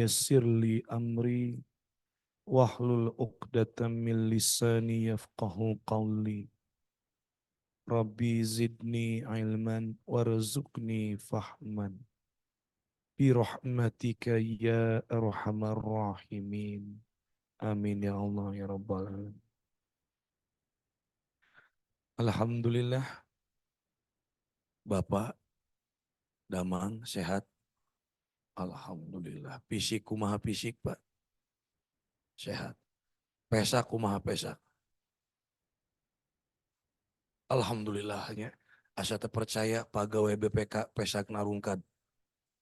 Yassir li amri wahlul 'uqdatam min lisani yafqahu qawli. Rabbi zidni ilman warzuqni fahman. Bi rahmatika ya arhamar rahimin. Amin ya Allah ya rabbal alamin. Alhamdulillah Bapak Damang sehat. Alhamdulillah. Fisik kumaha fisik Pak? Sehat. Pesak kumaha pesak? Alhamdulillahnya. Asa terpercaya pagawe BPK pesak narungkad.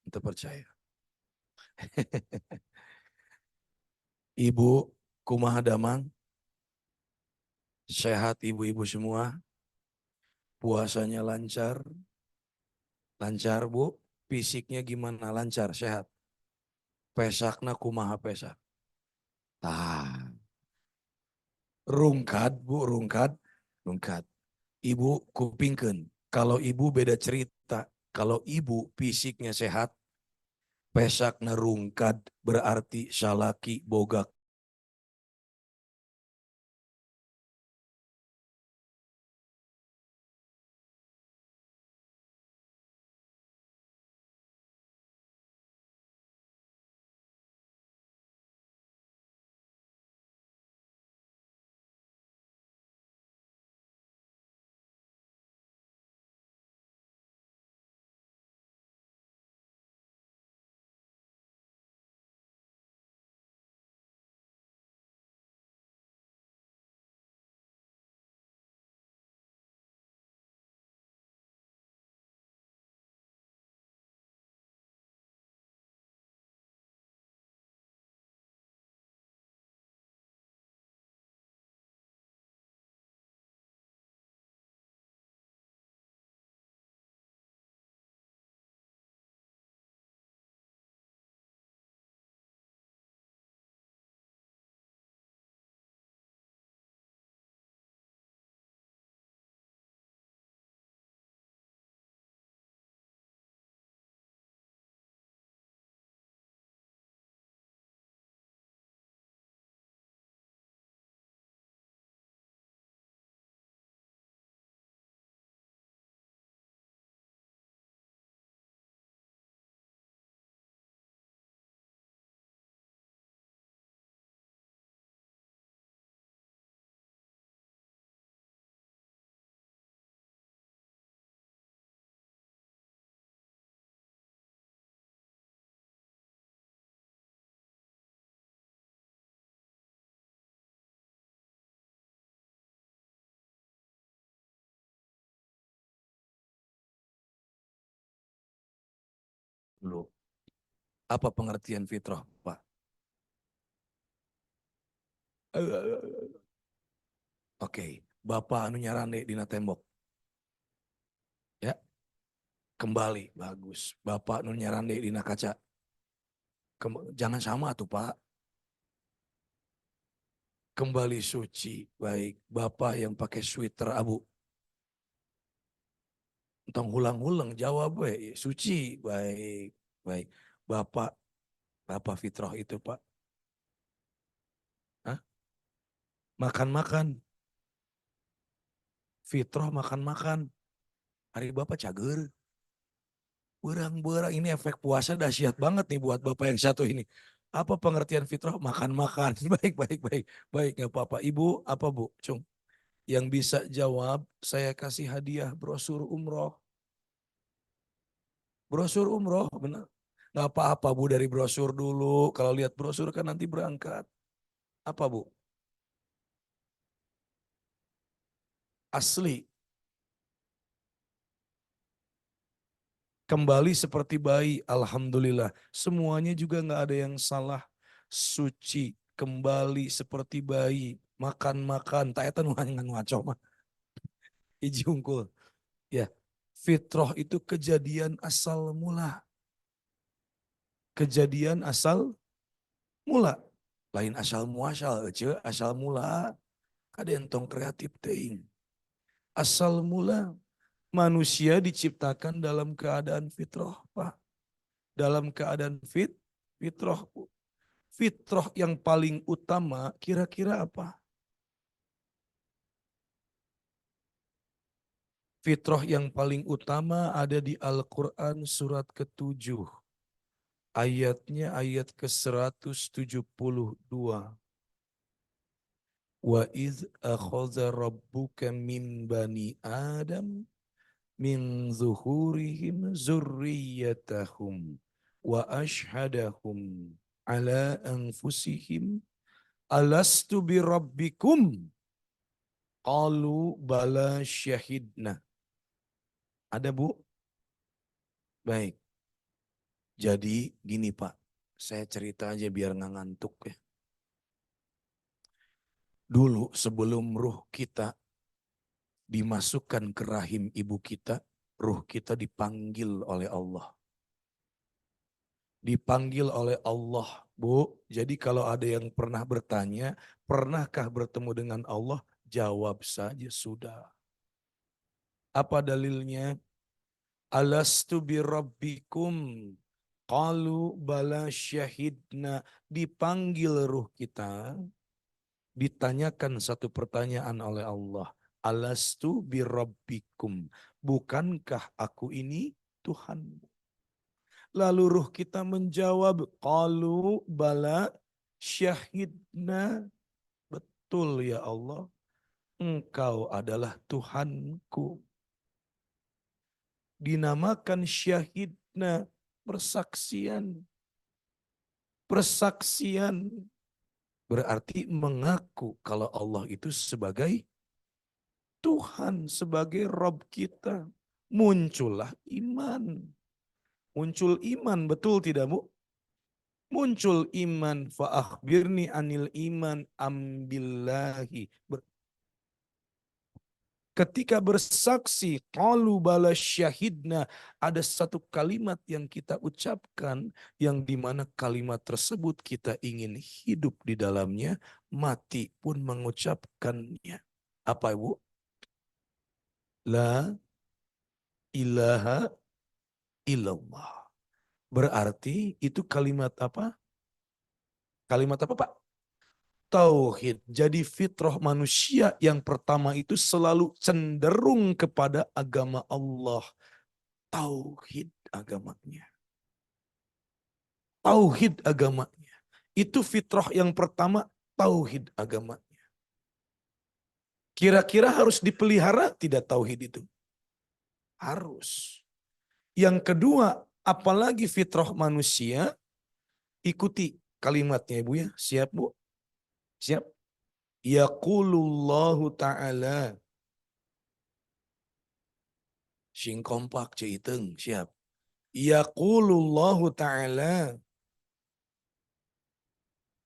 Terpercaya. Ibu kumaha Damang? Sehat ibu-ibu semua. Puasanya lancar. Lancar Bu. Fisiknya gimana? Lancar, sehat. Pesakna kumaha pesak? Tah. Rungkad Bu, rungkad. Rungkad. Ibu kupingkeun. Kalau ibu beda cerita. Kalau ibu fisiknya sehat, pesakna rungkad berarti salaki boga dulu. Apa pengertian fitrah, Pak? Oke, Bapak anu nyarane dina tembok. Ya, kembali bagus. Bapak anu nyarane dina kaca. Jangan sama tuh, Pak. Kembali suci, baik. Bapak yang pakai sweater abu. Entong hulang-hulang jawab we, suci, baik. Baik. Bapak Bapak fitrah itu, Pak. Hah? Makan-makan. Fitrah makan-makan. Hari Bapak cager. Berang-berang ini efek puasa dahsyat banget nih buat Bapak yang satu ini. Apa pengertian fitrah? Makan-makan. Baik, baik, baik. Baik, nggak apa-apa. Ibu, apa Bu? Cung. Yang bisa jawab, saya kasih hadiah brosur umroh. Brosur umroh, benar. Nggak apa-apa Bu dari brosur dulu. Kalau lihat brosur kan nanti berangkat. Apa Bu? Asli. Kembali seperti bayi, alhamdulillah. Semuanya juga nggak ada yang salah. Suci, kembali seperti bayi, makan-makan. Tak eta nu ngaco mah. Iji unggul. Ya, fitrah itu kejadian asal mula. Kejadian asal mula. Lain asal muasal, asal mula. Kada entong kreatif teing. Asal mula manusia diciptakan dalam keadaan fitrah, Pak. Dalam keadaan fit, Fitrah, fitrah yang paling utama kira-kira apa? Fitrah yang paling utama ada di Al-Quran surat ke-7. Ayatnya ayat ke-172. Wa iz akhadha rabbuka min bani Adam min zuhurihim zurriyatahum wa ashhadahum ala anfusihim alastu bi rabbikum qalu bala syahidna. Ada Bu? Baik. Jadi gini Pak, saya cerita aja biar nggak ngantuk ya. Dulu sebelum ruh kita dimasukkan ke rahim ibu kita, ruh kita dipanggil oleh Allah. Dipanggil oleh Allah, Bu. Jadi kalau ada yang pernah bertanya, pernahkah bertemu dengan Allah? Jawab saja sudah. Apa dalilnya? Alastu bi rabbikum. Qalu bala syahidna. Dipanggil ruh kita, ditanyakan satu pertanyaan oleh Allah. Alastu bi rabbikum. Bukankah aku ini Tuhanmu? Lalu ruh kita menjawab, qalu bala syahidna. Betul ya Allah, Engkau adalah Tuhanku. Dinamakan syahidna, persaksian. Persaksian berarti mengaku kalau Allah itu sebagai Tuhan, sebagai Rabb kita. Muncullah iman. Muncul iman, betul tidak Bu? Muncul iman, fa'akhbirni anil iman ambillahi. Ketika bersaksi, qalu bala syahidna, ada satu kalimat yang kita ucapkan, yang dimana kalimat tersebut kita ingin hidup di dalamnya, mati pun mengucapkannya. Apa Ibu? La ilaha illallah. Berarti itu kalimat apa? Kalimat apa Pak? Tauhid. Jadi fitrah manusia yang pertama itu selalu cenderung kepada agama Allah. Tauhid agamanya. Tauhid agamanya. Itu fitrah yang pertama, tauhid agamanya. Kira-kira harus dipelihara tidak tauhid itu? Harus. Yang kedua, apalagi fitrah manusia, ikuti kalimatnya Ibu ya. Siap Bu? Siap? Yaqulullahu ta'ala. Sing kompak ceiteng, siap. Yaqulullahu ta'ala.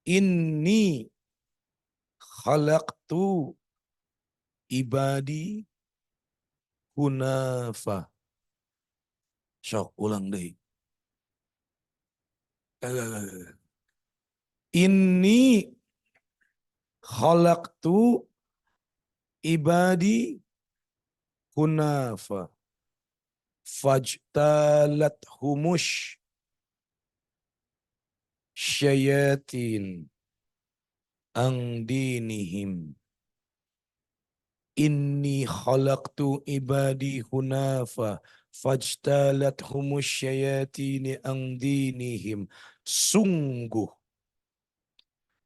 Inni khalaqtu ibadi hunafa. Sok ulang deh. Inni khalaqtu ibadi hunafa. Fajtalat humush syayatin ang dinihim. Inni khalaqtu ibadi hunafa fajtalat humush syayatini ang dinihim. Sungguh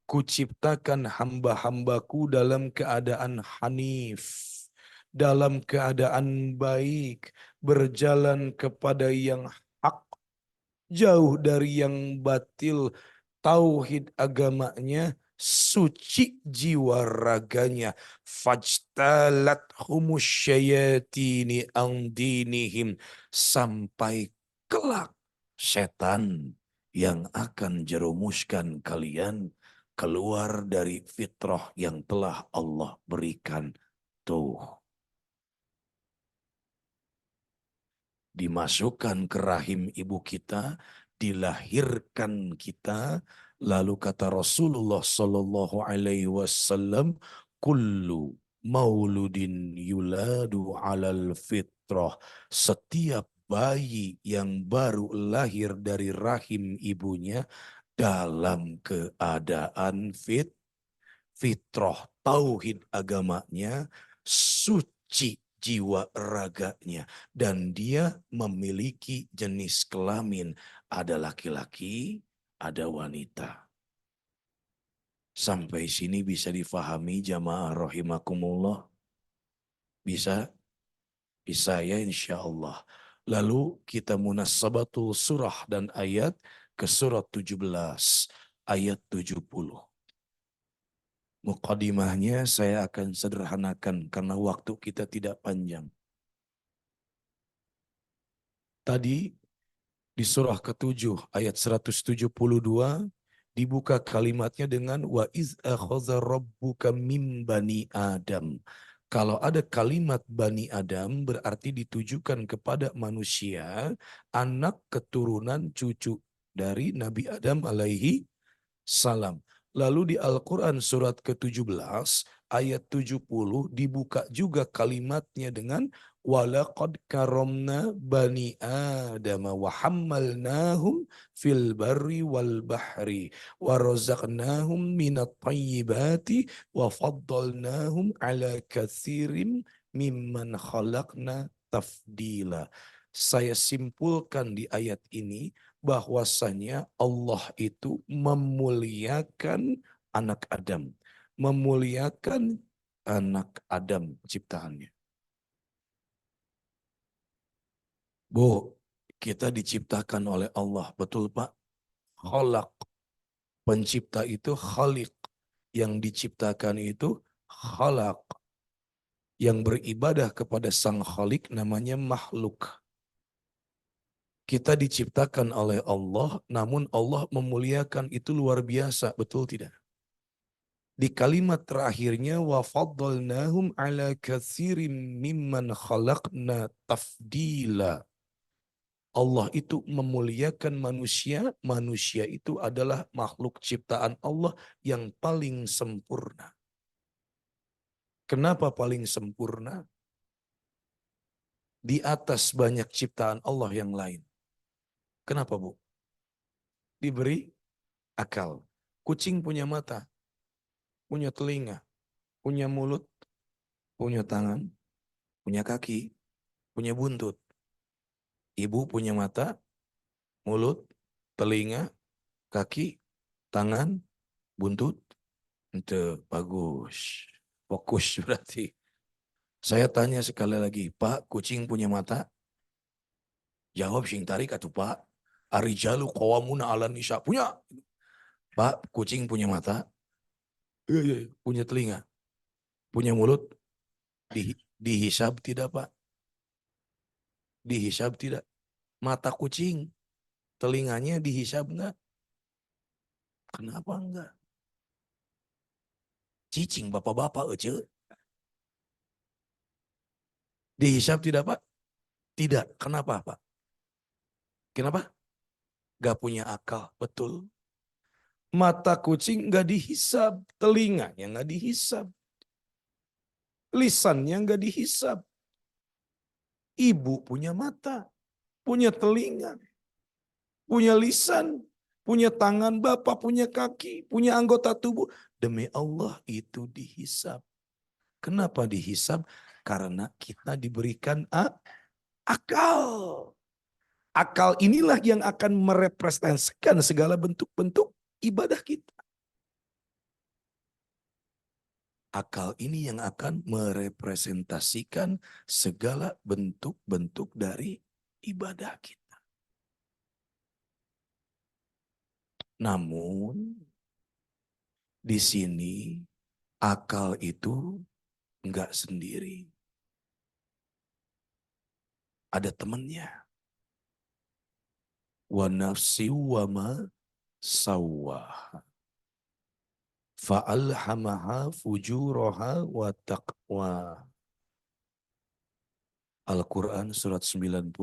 kuciptakan hamba-hambaku dalam keadaan hanif, dalam keadaan baik, berjalan kepada yang hak, jauh dari yang batil. Tauhid agamanya, suci jiwa raganya. Fajtalat humus syayatini ang dinihim. Sampai kelak setan yang akan jerumuskan kalian keluar dari fitrah yang telah Allah berikan. Tuh, dimasukkan ke rahim ibu kita, dilahirkan kita, lalu kata Rasulullah Sallallahu Alaihi Wasallam, kullu mauludin yuladu alal fitrah. Setiap bayi yang baru lahir dari rahim ibunya dalam keadaan fitrah, tauhid agamanya, suci jiwa raganya, dan dia memiliki jenis kelamin, ada laki-laki, ada wanita. Sampai sini bisa difahami jamaah rahimakumullah? Bisa? Bisa ya insya Allah. Lalu kita munasabatul surah dan ayat ke surat 17 ayat 70. Muqaddimahnya saya akan sederhanakan karena waktu kita tidak panjang. Tadi di surah ke-7 ayat 172 dibuka kalimatnya dengan wa iz akhadha rabbuka mim bani Adam. Kalau ada kalimat Bani Adam berarti ditujukan kepada manusia, anak keturunan cucu dari Nabi Adam alaihi salam. Lalu di Al-Quran surat ke-17 ayat 70 dibuka juga kalimatnya dengan walaqad karomna bani Adam wa hammalnahum fil barri wal bahri wa razaqnahum minat tayyibati wa faddalnahum ala katsirin mimman khalaqna tafdila. Saya simpulkan di ayat ini bahwasanya Allah itu memuliakan anak Adam. Memuliakan anak Adam ciptaannya. Bu, kita diciptakan oleh Allah. Betul Pak? Kholak. Pencipta itu khalik. Yang diciptakan itu khalak. Yang beribadah kepada sang khalik namanya makhluk. Kita diciptakan oleh Allah, namun Allah memuliakan itu luar biasa, betul tidak? Di kalimat terakhirnya wa faddalnahum ala katsirin mimman khalaqna tafdila. Allah itu memuliakan manusia, manusia itu adalah makhluk ciptaan Allah yang paling sempurna. Kenapa paling sempurna? Di atas banyak ciptaan Allah yang lain. Kenapa Bu? Diberi akal. Kucing punya mata, punya telinga, punya mulut, punya tangan, punya kaki, punya buntut. Ibu punya mata, mulut, telinga, kaki, tangan, buntut. Itu bagus. Fokus berarti. Saya tanya sekali lagi, Pak, kucing punya mata? Jawab sing tarik atuh Pak. Arijalu qawamuna 'alan nisa. Punya. Pak, kucing punya mata? Iya, iya, iya. Punya telinga. Punya mulut? Dihisab tidak, Pak? Dihisab tidak? Mata kucing, telinganya dihisab enggak? Kenapa enggak? Cicing bapak-bapak ece. Dihisab tidak Pak? Tidak. Kenapa Pak? Kenapa? Gak punya akal. Betul. Mata kucing gak dihisab. Telinganya gak dihisab. Lisannya gak dihisab. Ibu punya mata. Punya telinga. Punya lisan. Punya tangan. Bapak punya kaki. Punya anggota tubuh. Demi Allah itu dihisab. Kenapa dihisab? Karena kita diberikan akal. Akal inilah yang akan merepresentasikan segala bentuk-bentuk ibadah kita. Akal ini yang akan merepresentasikan segala bentuk-bentuk dari ibadah kita. Namun di sini akal itu enggak sendiri. Ada temannya. Wa nafsi wa ma sawwaha. Fa'alhamaha fujuraha wa taqwa. Al-Quran surat 91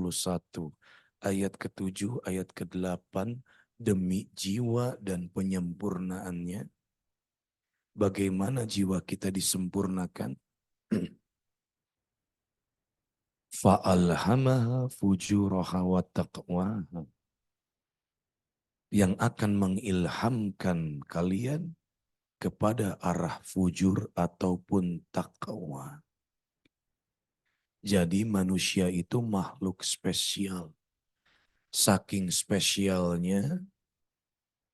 ayat ke-7 ayat ke-8 demi jiwa dan penyempurnaannya. Bagaimana jiwa kita disempurnakan? Fa'alhamaha fujuraha wa taqwa. yang akan mengilhamkan kalian kepada arah fujur ataupun takwa. Jadi manusia itu makhluk spesial. Saking spesialnya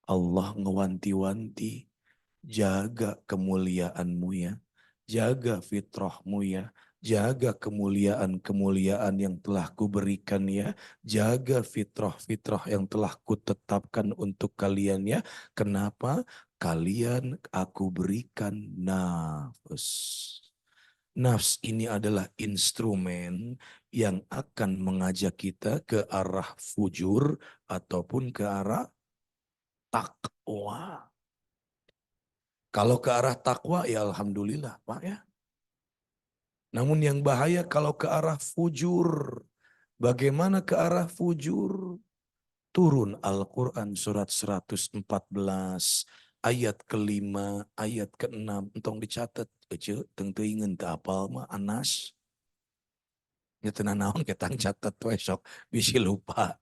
Allah ngewanti-wanti, jaga kemuliaanmu ya, jaga fitrahmu ya, jaga kemuliaan-kemuliaan yang telah kuberikan ya, jaga fitrah-fitrah yang telah kutetapkan untuk kalian ya. Kenapa? Kalian aku berikan nafas. Nafs ini adalah instrumen yang akan mengajak kita ke arah fujur ataupun ke arah takwa. Kalau ke arah takwa ya alhamdulillah Pak ya. Namun yang bahaya kalau ke arah fujur. Bagaimana ke arah fujur? Turun Al-Quran surat 114 ayat kelima, ayat keenam. Entong dicatat. Ece, tentu ingin tak apal mah Anas. Ya tenan naon ketang catat esok bisi lupa.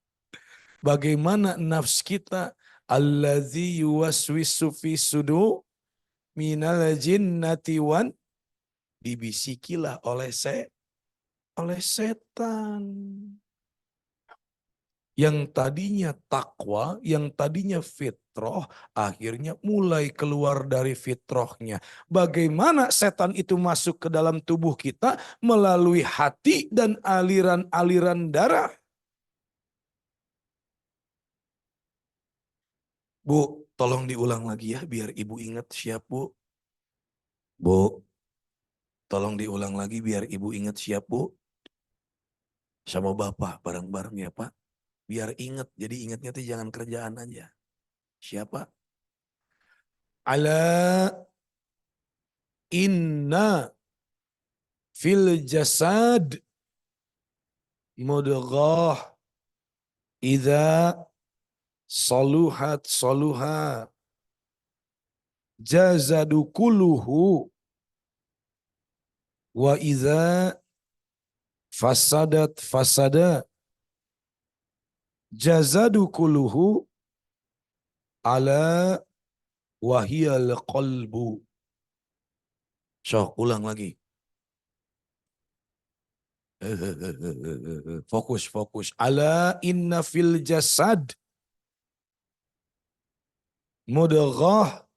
Bagaimana nafs kita? Allazi yuwaswisu fi sudu minal jinnati wan, dibisikilah oleh setan. Yang tadinya takwa, yang tadinya fitrah, akhirnya mulai keluar dari fitrahnya. Bagaimana setan itu masuk ke dalam tubuh kita melalui hati dan aliran-aliran darah. Bu, tolong diulang lagi ya biar ibu ingat, siap bu. Bu, tolong diulang lagi biar ibu ingat, siap bu. Sama bapak bareng-bareng ya pak. Biar ingat, jadi ingatnya tuh jangan kerjaan aja. Siapa? Ala inna fil jasad mudghah idza saluhat saluha jazadu kulluhu wa idza fasadat fasada jazadu kulluhu ala wahiyal qalbu. So, ulang lagi. Fokus, fokus. Ala inna fil jasad mudghah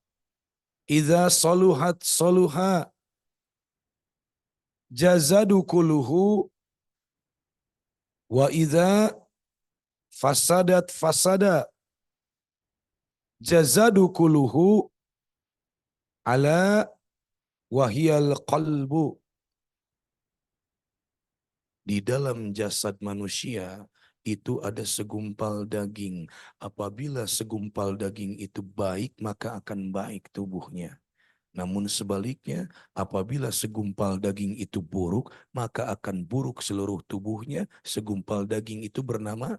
idza saluhat saluha jazadu kulluhu wa idza fasadat fasada jazadu kulluhu ala wahiyal qalbu. Di dalam jasad manusia itu ada segumpal daging. Apabila segumpal daging itu baik, maka akan baik tubuhnya. Namun sebaliknya, apabila segumpal daging itu buruk, maka akan buruk seluruh tubuhnya. Segumpal daging itu bernama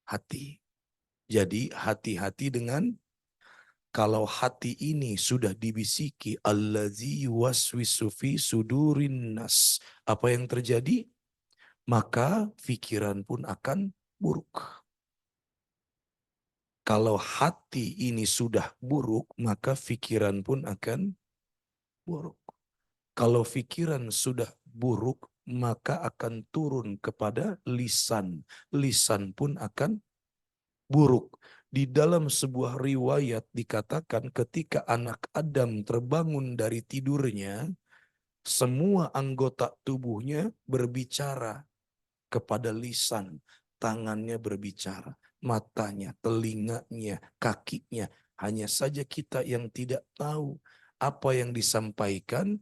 hati. Jadi hati-hati dengan, kalau hati ini sudah dibisiki allazi waswisu fi sudurin nas, apa yang terjadi? Maka pikiran pun akan buruk. Kalau hati ini sudah buruk, maka pikiran pun akan buruk. Kalau pikiran sudah buruk, maka akan turun kepada lisan. Lisan pun akan buruk. Di dalam sebuah riwayat dikatakan ketika anak Adam terbangun dari tidurnya, semua anggota tubuhnya berbicara kepada lisan. Tangannya berbicara, matanya, telinganya, kakinya. Hanya saja kita yang tidak tahu apa yang disampaikan.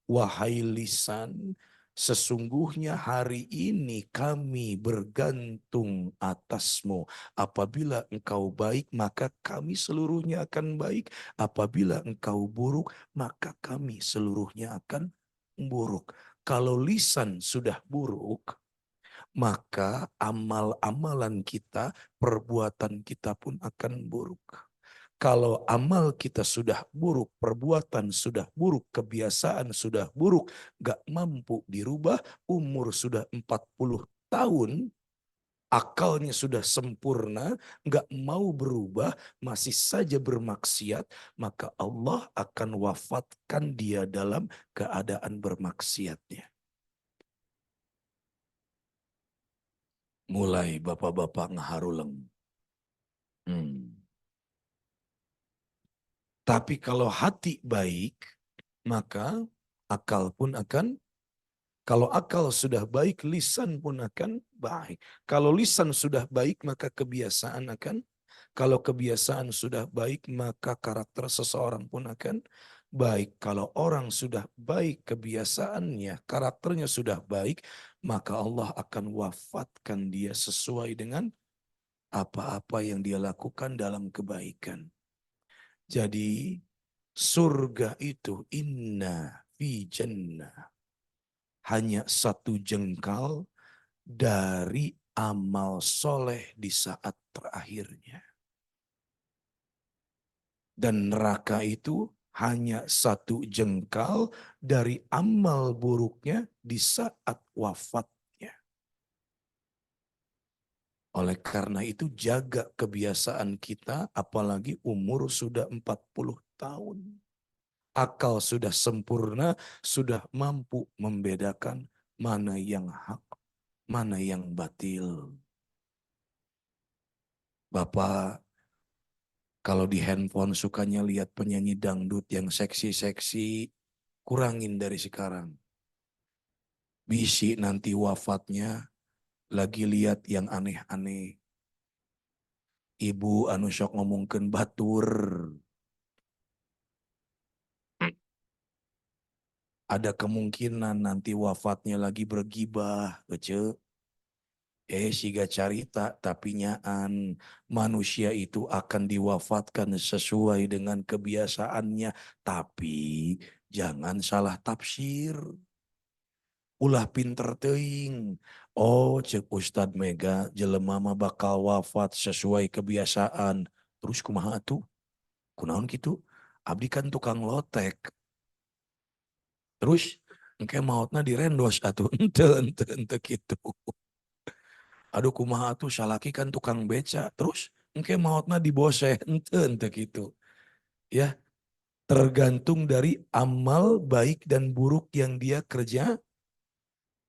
Wahai lisan, sesungguhnya hari ini kami bergantung atasmu. Apabila engkau baik, maka kami seluruhnya akan baik. Apabila engkau buruk, maka kami seluruhnya akan buruk. Kalau lisan sudah buruk, maka amal-amalan kita, perbuatan kita pun akan buruk. Kalau amal kita sudah buruk, perbuatan sudah buruk, kebiasaan sudah buruk, gak mampu dirubah, umur sudah 40 tahun, akalnya sudah sempurna, nggak mau berubah, masih saja bermaksiat, maka Allah akan wafatkan dia dalam keadaan bermaksiatnya. Mulai bapak-bapak ngeharuleng. Hmm. Tapi kalau hati baik, maka akal pun akan, kalau akal sudah baik, lisan pun akan baik. Kalau lisan sudah baik, maka kebiasaan akan, kalau kebiasaan sudah baik, maka karakter seseorang pun akan baik. Kalau orang sudah baik kebiasaannya, karakternya sudah baik, maka Allah akan wafatkan dia sesuai dengan apa-apa yang dia lakukan dalam kebaikan. Jadi surga itu inna fi jannah, hanya satu jengkal dari amal soleh di saat terakhirnya. Dan neraka itu hanya satu jengkal dari amal buruknya di saat wafatnya. Oleh karena itu jaga kebiasaan kita, apalagi umur sudah 40 tahun. Akal sudah sempurna, sudah mampu membedakan mana yang hak, mana yang batil. Bapak kalau di handphone sukanya lihat penyanyi dangdut yang seksi-seksi, kurangin dari sekarang. Bisi nanti wafatnya lagi lihat yang aneh-aneh. Ibu anu sok ngomongkeun batur. Ada kemungkinan nanti wafatnya lagi bergibah, ece. Siga carita tapi nyaan manusia itu akan diwafatkan sesuai dengan kebiasaannya. Tapi jangan salah tafsir. Ulah pinter teuing. Oh cek Ustadz Mega jelema mah bakal wafat sesuai kebiasaan. Terus kumaha tuh? Kunaon gitu? Abdi kan tukang lotek. Terus engke mautna direndos atuh. Ente gitu. Aduh kumaha tuh salaki kan tukang beca. Terus engke mautna dibose. Ente gitu. Ya, tergantung dari amal baik dan buruk yang dia kerja.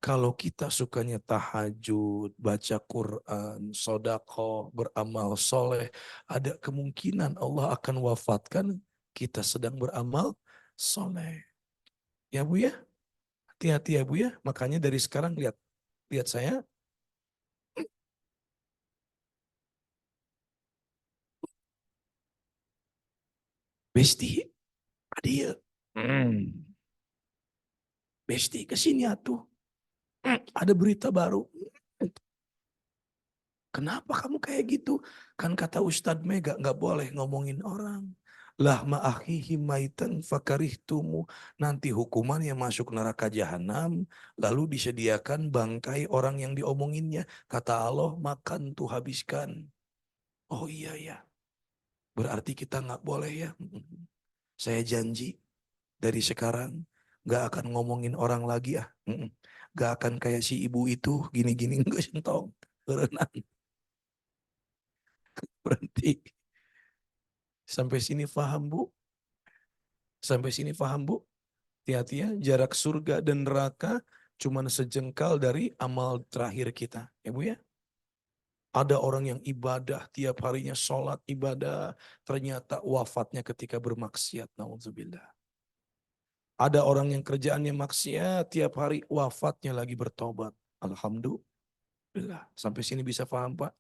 Kalau kita sukanya tahajud, baca Quran, sodako, beramal soleh, ada kemungkinan Allah akan wafatkan kita sedang beramal soleh. Ya Bu ya, hati-hati ya Bu ya. Makanya dari sekarang lihat, lihat saya, Besti, Adil. Besti kesini atuh. Ada berita baru. Kenapa kamu kayak gitu? Kan kata Ustadz Mega nggak boleh ngomongin orang. Lah ma'akhihi maitan fakarihtumu. Nanti hukumannya masuk neraka jahanam. Lalu disediakan bangkai orang yang diomonginnya. Kata Allah makan tuh habiskan. Oh iya ya. Berarti kita nggak boleh ya. Saya janji dari sekarang nggak akan ngomongin orang lagi ah. Nggak akan kayak si ibu itu gini-gini nggak sentong. Berenang berhenti. Sampai sini paham Bu? Sampai sini paham Bu? Hati-hati ya, jarak surga dan neraka cuman sejengkal dari amal terakhir kita. Ya Bu ya? Ada orang yang ibadah, tiap harinya sholat ibadah, ternyata wafatnya ketika bermaksiat. Nauzubillah. Ada orang yang kerjaannya maksiat, tiap hari wafatnya lagi bertobat. Alhamdulillah. Sampai sini bisa paham Pak?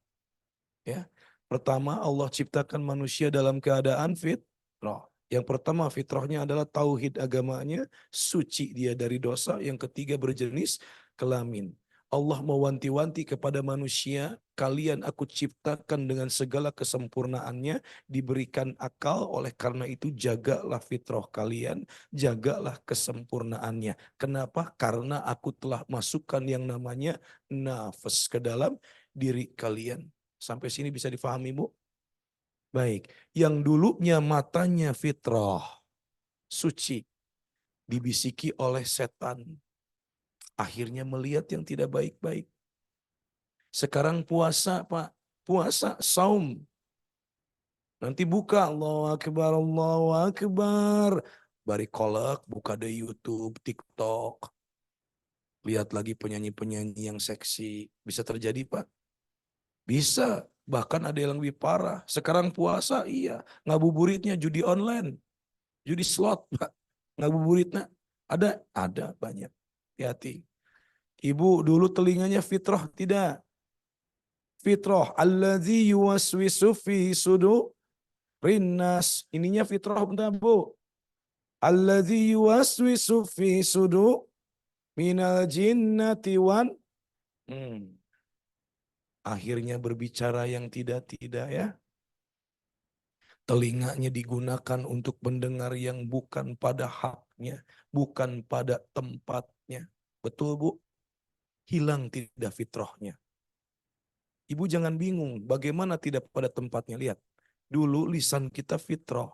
Ya. Pertama Allah ciptakan manusia dalam keadaan fitrah. Yang pertama fitrahnya adalah tauhid agamanya, suci dia dari dosa. Yang ketiga berjenis kelamin. Allah mewanti-wanti kepada manusia, kalian aku ciptakan dengan segala kesempurnaannya, diberikan akal, oleh karena itu jagalah fitrah kalian, jagalah kesempurnaannya. Kenapa? Karena aku telah masukkan yang namanya nafas ke dalam diri kalian. Sampai sini bisa difahami Bu? Baik. Yang dulunya matanya fitrah, suci, dibisiki oleh setan. Akhirnya melihat yang tidak baik-baik. Sekarang puasa, Pak. Puasa, saum. Nanti buka, Allahu Akbar, Allahu Akbar. Bari kolek, buka di YouTube, TikTok. Lihat lagi penyanyi-penyanyi yang seksi. Bisa terjadi, Pak? Bisa. Bahkan ada yang lebih parah. Sekarang puasa, iya. Ngabuburitnya judi online. Judi slot, Pak. Ngabuburitnya. Ada banyak. Hati-hati. Ibu dulu telinganya fitrah, tidak. Fitrah. Alladzi yuwaswisu fi sudu rinnas. Ininya fitrah, bentar, Bu. Alladzi yuwaswisu fi sudu minal jinnati wan. Akhirnya berbicara yang tidak-tidak ya. Telinganya digunakan untuk mendengar yang bukan pada haknya, bukan pada tempatnya. Betul, Bu? Hilang tidak fitrahnya. Ibu jangan bingung bagaimana tidak pada tempatnya. Lihat, dulu lisan kita fitrah.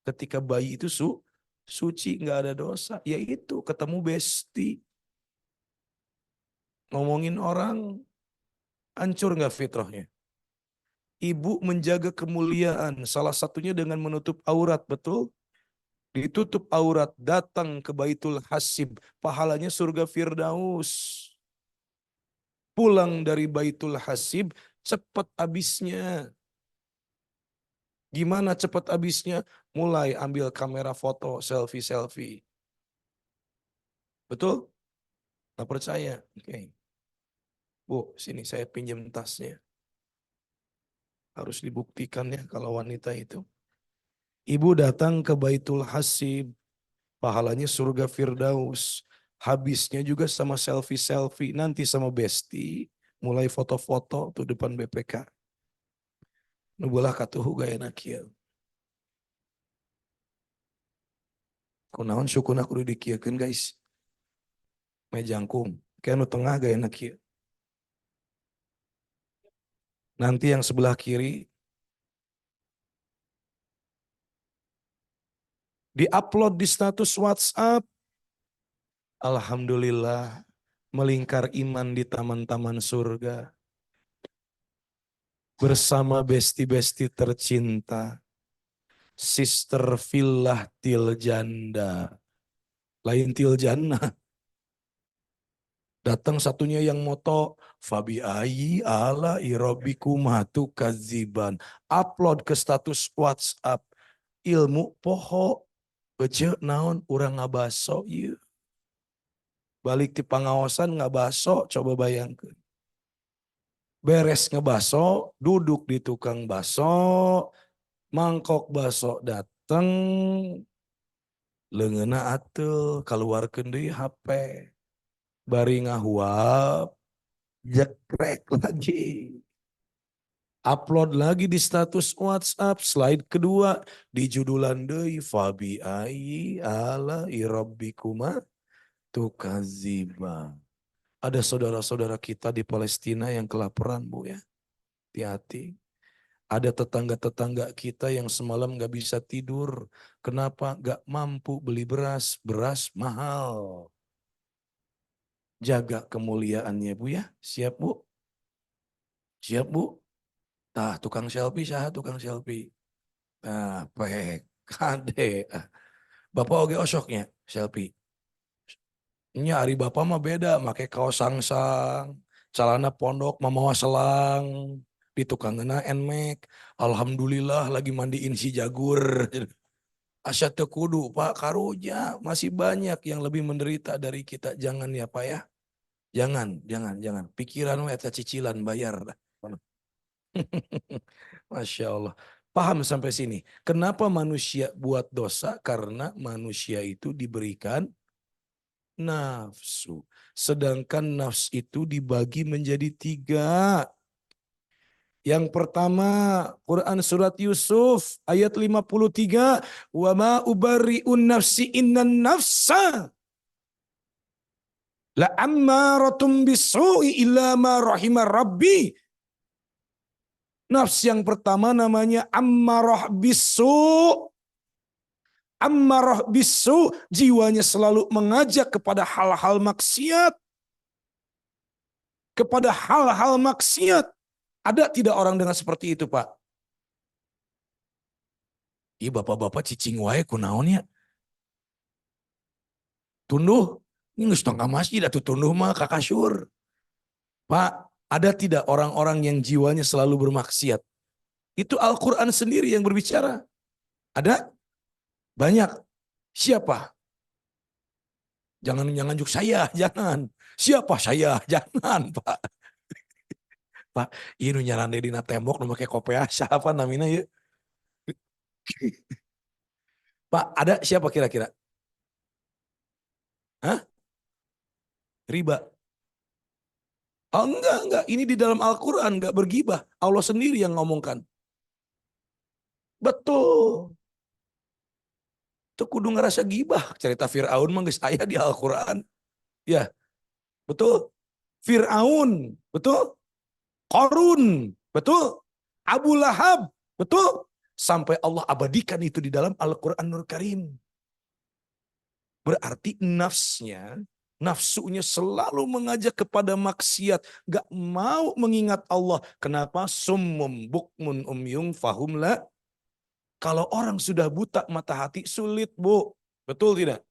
Ketika bayi itu suci, nggak ada dosa. Yaitu ketemu besti. Ngomongin orang, hancur nggak fitrahnya? Ibu menjaga kemuliaan, salah satunya dengan menutup aurat, betul? Ditutup aurat, datang ke Baitul Hasib, pahalanya surga Firdaus. Pulang dari Baitul Hasib, cepat habisnya. Gimana cepat habisnya? Mulai ambil kamera foto, selfie-selfie. Betul? Nggak percaya? Oke. Bu, sini saya pinjam tasnya. Harus dibuktikan ya kalau wanita itu. Ibu datang ke Baitul Hasib, pahalanya surga Firdaus. Habisnya juga sama selfie-selfie. Nanti sama Besti, mulai foto-foto tuh depan BPK. Nubulah katuhu gaya nakia. Kunaon sukuna kudu dikieukeun guys. Mejangkum. Kayak nu tengah gaya nakia. Nanti yang sebelah kiri di-upload di status WhatsApp. Alhamdulillah melingkar iman di taman-taman surga. Bersama besti-besti tercinta. Sister Villah Tiljanda. Lain Tiljana. Datang satunya yang moto. Fabi ayi ala irobbikumatu kaziban. Upload ke status WhatsApp. Ilmu poho. Ece naon urang ngabaso ieu. Balik di pengawasan ngabaso, coba bayangkan. Beres ngebaso, duduk di tukang baso, mangkok baso dateng, leungeunna atul, keluarkeun deui HP. Bari ngahuap, jekrek lagi. Upload lagi di status WhatsApp, slide kedua, di judulan deui Fabi ayi ala irabbikuma tukaziba. Ada saudara-saudara kita di Palestina yang kelaparan, Bu ya. Hati-hati. Ada tetangga-tetangga kita yang semalam gak bisa tidur. Kenapa? Gak mampu beli beras. Beras mahal. Jaga kemuliaannya, Bu ya. Siap, Bu? Siap, Bu? Tah, tukang selfie, sah tukang selfie. Nah, pek. Kade. Bapak oge osoknya selfie. Ini hari bapak mah beda, make kaos sangsang, celana pondok, mamawa selang, di tukangna enmek. Alhamdulillah lagi mandiin si jagur. Asya teu kudu Pak karunya, masih banyak yang lebih menderita dari kita. Jangan ya Pak ya. Jangan. Pikiran we eta cicilan bayar. Masya Allah. Paham sampai sini. Kenapa manusia buat dosa? Karena manusia itu diberikan nafsu. Sedangkan nafsu itu dibagi menjadi tiga. Yang pertama, Quran surat Yusuf ayat 53. Wa ma ubari'un nafsi innan nafsa la ammaratum bisu'i illa ma rahimar rabbi. Nafs yang pertama namanya ammarah bisu. Ammarah bisu, jiwanya selalu mengajak kepada hal-hal maksiat. kepada hal-hal maksiat. Ada tidak orang dengan seperti itu, Pak? Iya, bapak-bapak cicing wae kunaonnya. Tunduh, ini geus tong ka masjid atuh tunduh mah ka kasur. Pak, ada tidak orang-orang yang jiwanya selalu bermaksiat? Itu Al-Quran sendiri yang berbicara. Ada? Banyak. Siapa? Jangan juk saya, jangan. Siapa saya? Jangan, Pak. Pak, ini nyarande dina tembok nu make kopea siapa namina ya? Pak, ada siapa kira-kira? Hah? Riba. Oh, enggak. Ini di dalam Al-Quran, enggak bergibah. Allah sendiri yang ngomongkan. Betul. Itu kudu ngerasa gibah. Cerita Fir'aun mah geus aya di Al-Quran. Ya, betul. Fir'aun, betul. Qarun, betul. Abu Lahab, betul. Sampai Allah abadikan itu di dalam Al-Quranul Karim. Berarti nafsunya selalu mengajak kepada maksiat. Gak mau mengingat Allah. Kenapa? Summum bukmun umyung fahum la. Kalau orang sudah buta mata hati sulit, Bu. Betul tidak?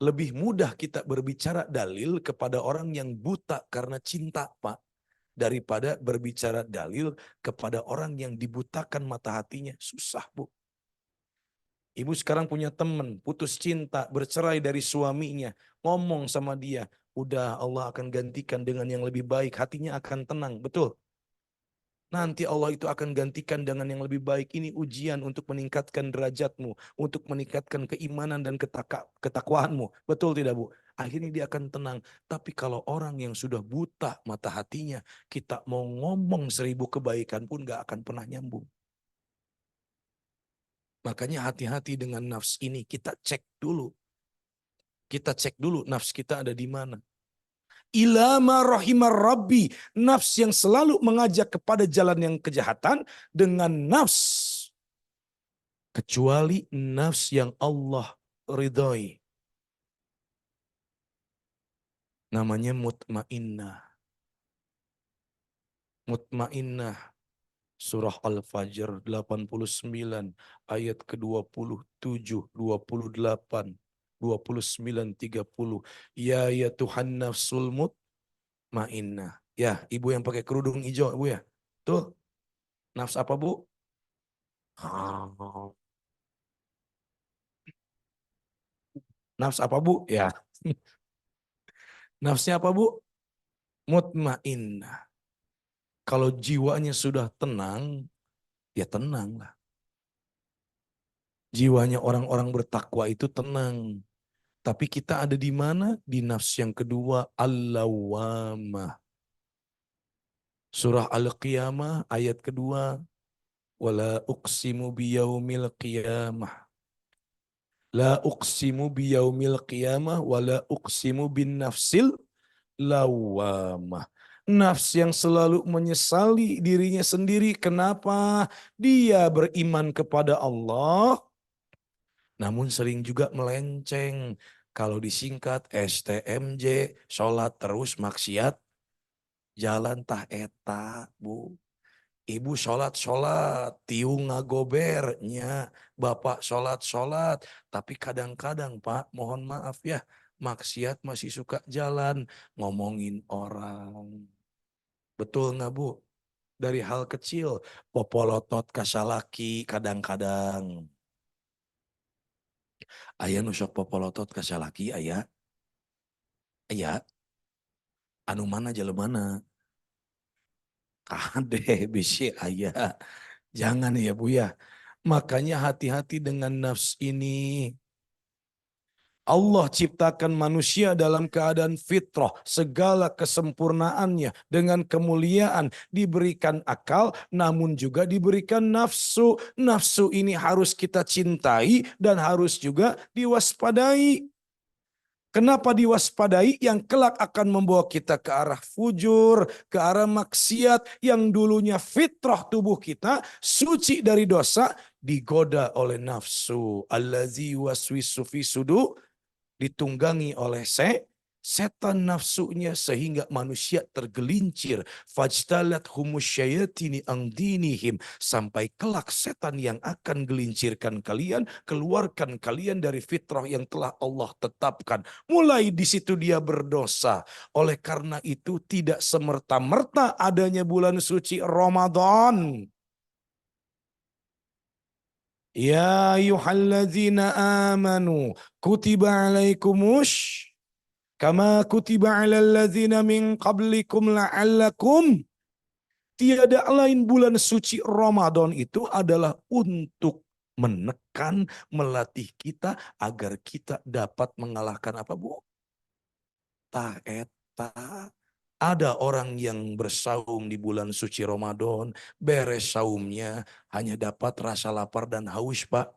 Lebih mudah kita berbicara dalil kepada orang yang buta karena cinta, Pak. Daripada berbicara dalil kepada orang yang dibutakan mata hatinya. Susah, Bu. Ibu sekarang punya teman, putus cinta, bercerai dari suaminya. Ngomong sama dia, udah Allah akan gantikan dengan yang lebih baik. Hatinya akan tenang, betul? Nanti Allah itu akan gantikan dengan yang lebih baik. Ini ujian untuk meningkatkan derajatmu. Untuk meningkatkan keimanan dan ketakwaanmu. Betul tidak, Bu? Akhirnya dia akan tenang. Tapi kalau orang yang sudah buta mata hatinya, kita mau ngomong 1000 kebaikan pun gak akan pernah nyambung. Makanya hati-hati dengan nafs ini. Kita cek dulu. Kita cek dulu nafs kita ada di mana. Ilama rahimar rabbi. Nafs yang selalu mengajak kepada jalan yang kejahatan dengan nafs. Kecuali nafs yang Allah ridhoi. Namanya mutmainnah. Mutmainnah. Surah Al-Fajr 89 ayat ke-27, 28, 29, 30. Ya Tuhan nafsul mutmainnah. Ya, ibu yang pakai kerudung hijau, ibu ya. Tuh, nafs apa, Bu? Nafs apa, Bu? Ya. Nafsnya apa, Bu? Mutmainnah. Kalau jiwanya sudah tenang, ya tenanglah. Jiwanya orang-orang bertakwa itu tenang. Tapi kita ada di mana? Di nafs yang kedua, al-lawamah. Surah Al-Qiyamah ayat kedua, wala uqsimu biyaumil qiyamah. La uqsimu biyaumil qiyamah wala uqsimu bin nafsil lawamah. Nafs yang selalu menyesali dirinya sendiri. Kenapa? Dia beriman kepada Allah, namun sering juga melenceng. Kalau disingkat STMJ, sholat terus maksiat, jalan tah eta, Bu. Ibu sholat, tiung ngagobernya. Bapak sholat. Tapi kadang-kadang, Pak, mohon maaf ya, maksiat masih suka jalan, ngomongin orang. Betul nggak, Bu? Dari hal kecil, popolotot kasalaki kadang-kadang. Ayah nusok popolotot kasalaki, ayah. Ayah, anu mana jalemana? Kade, bisi ayah. Jangan ya, Bu ya. Makanya hati-hati dengan nafs ini. Allah ciptakan manusia dalam keadaan fitrah, segala kesempurnaannya dengan kemuliaan, diberikan akal namun juga diberikan nafsu. Nafsu ini harus kita cintai dan harus juga diwaspadai. Kenapa diwaspadai? Yang kelak akan membawa kita ke arah fujur, ke arah maksiat yang dulunya fitrah tubuh kita suci dari dosa, digoda oleh nafsu. Allazi waswisu fi sudur, ditunggangi oleh setan nafsunya sehingga manusia tergelincir. Fajtalat humusyayatini ang dinihim, sampai kelak setan yang akan gelincirkan kalian, keluarkan kalian dari fitrah yang telah Allah tetapkan. Mulai di situ dia berdosa. Oleh karena itu tidak semerta-merta adanya bulan suci Ramadan. Ya ayyuhalladzina amanu kutiba alaikumus kama kutiba alal ladzina min qablikum la'allakum. Tiada lain bulan suci Ramadan itu adalah untuk menekan, melatih kita agar kita dapat mengalahkan apa, Bu? Taeta. Ada orang yang bersaum di bulan suci Ramadan, beres saumnya hanya dapat rasa lapar dan haus, Pak.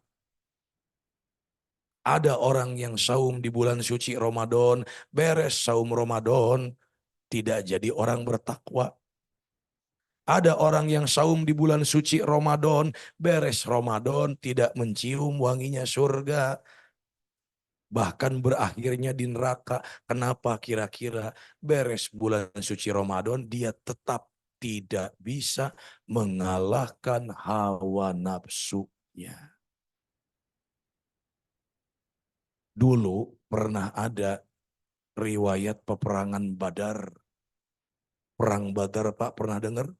Ada orang yang saum di bulan suci Ramadan, beres saum Ramadan, tidak jadi orang bertakwa. Ada orang yang saum di bulan suci Ramadan, beres Ramadan, tidak mencium wanginya surga. Bahkan berakhirnya di neraka. Kenapa kira-kira? Beres bulan suci Ramadan, dia tetap tidak bisa mengalahkan hawa nafsunya. Dulu pernah ada riwayat peperangan Badar. Perang Badar, Pak, pernah dengar?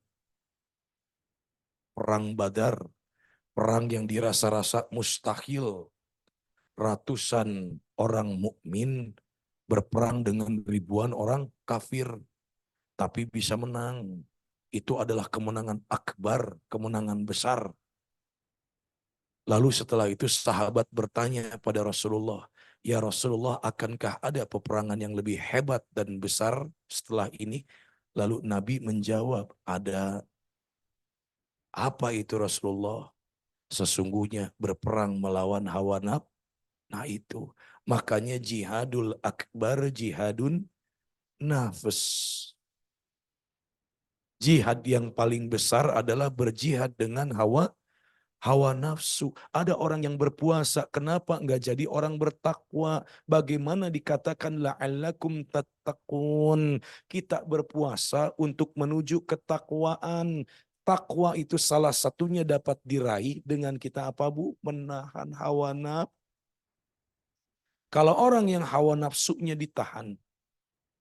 Perang Badar, perang yang dirasa-rasa mustahil. Ratusan orang mukmin berperang dengan ribuan orang kafir, tapi bisa menang. Itu adalah kemenangan akbar, kemenangan besar. Lalu setelah itu sahabat bertanya pada Rasulullah, "Ya Rasulullah, akankah ada peperangan yang lebih hebat dan besar setelah ini?" Lalu Nabi menjawab, "Ada." Apa itu Rasulullah? Sesungguhnya berperang melawan hawa nafsu. Nah itu, makanya jihadul akbar jihadun nafs. Jihad yang paling besar adalah berjihad dengan hawa nafsu. Ada orang yang berpuasa, kenapa enggak jadi orang bertakwa? Bagaimana dikatakan la'allakum tattaqun? Kita berpuasa untuk menuju ketakwaan. Takwa itu salah satunya dapat diraih dengan kita apa, Bu? Menahan hawa nafsu. Kalau orang yang hawa nafsunya ditahan,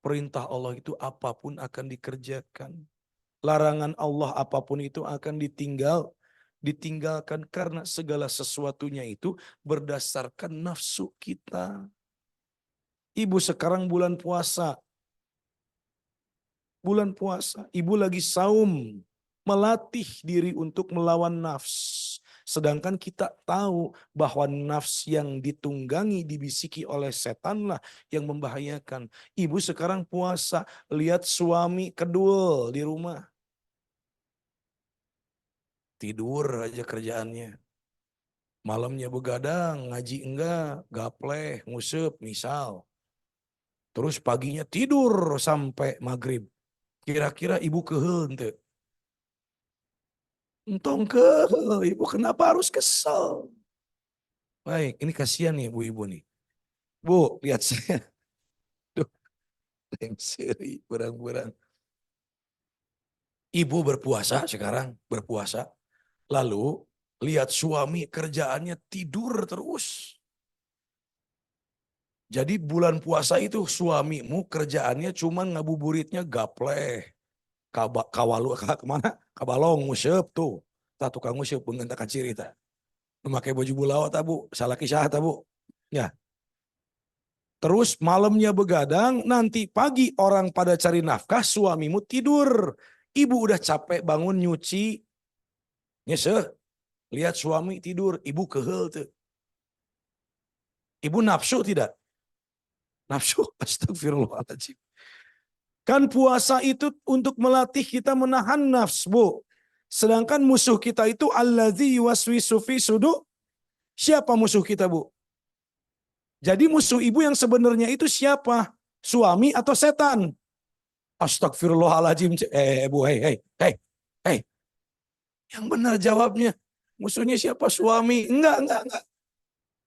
perintah Allah itu apapun akan dikerjakan. Larangan Allah apapun itu akan ditinggalkan karena segala sesuatunya itu berdasarkan nafsu kita. Ibu sekarang bulan puasa. Bulan puasa, ibu lagi saum, melatih diri untuk melawan nafs. Sedangkan kita tahu bahwa nafs yang ditunggangi, dibisiki oleh setanlah yang membahayakan. Ibu sekarang puasa, lihat suami kedul di rumah. Tidur aja kerjaannya. Malamnya begadang, ngaji enggak, gapleh, ngusep misal. Terus paginya tidur sampai maghrib. Kira-kira ibu keheuh teu? Entong ke, ibu kenapa harus kesel? Baik, ini kasihan nih ibu-ibu nih. Bu, lihat saya. Duh, yang seri, berang-berang. Ibu berpuasa sekarang, berpuasa. Lalu, lihat suami kerjaannya tidur terus. Jadi bulan puasa itu suamimu kerjaannya cuma ngabuburitnya gapleh. Kawalu, kemana? Kabalong, musep tuh. Tak tukang musep, bengen tak ciri tak. Memakai baju bulawat tabu, salah kisah tabu. Ya. Terus malamnya begadang, nanti pagi orang pada cari nafkah, suamimu tidur. Ibu udah capek bangun nyuci, nyeseh, lihat suami tidur, ibu kehel tuh. Ibu nafsu tidak? Nafsu, astagfirullahaladzim. Kan puasa itu untuk melatih kita menahan nafsu, Bu. Sedangkan musuh kita itu allazi yuwaswisu fi sudur. Siapa musuh kita, Bu? Jadi musuh ibu yang sebenarnya itu siapa? Suami atau setan? Astagfirullahaladzim. Bu, hei. Yang benar jawabnya. Musuhnya siapa? Suami. Enggak.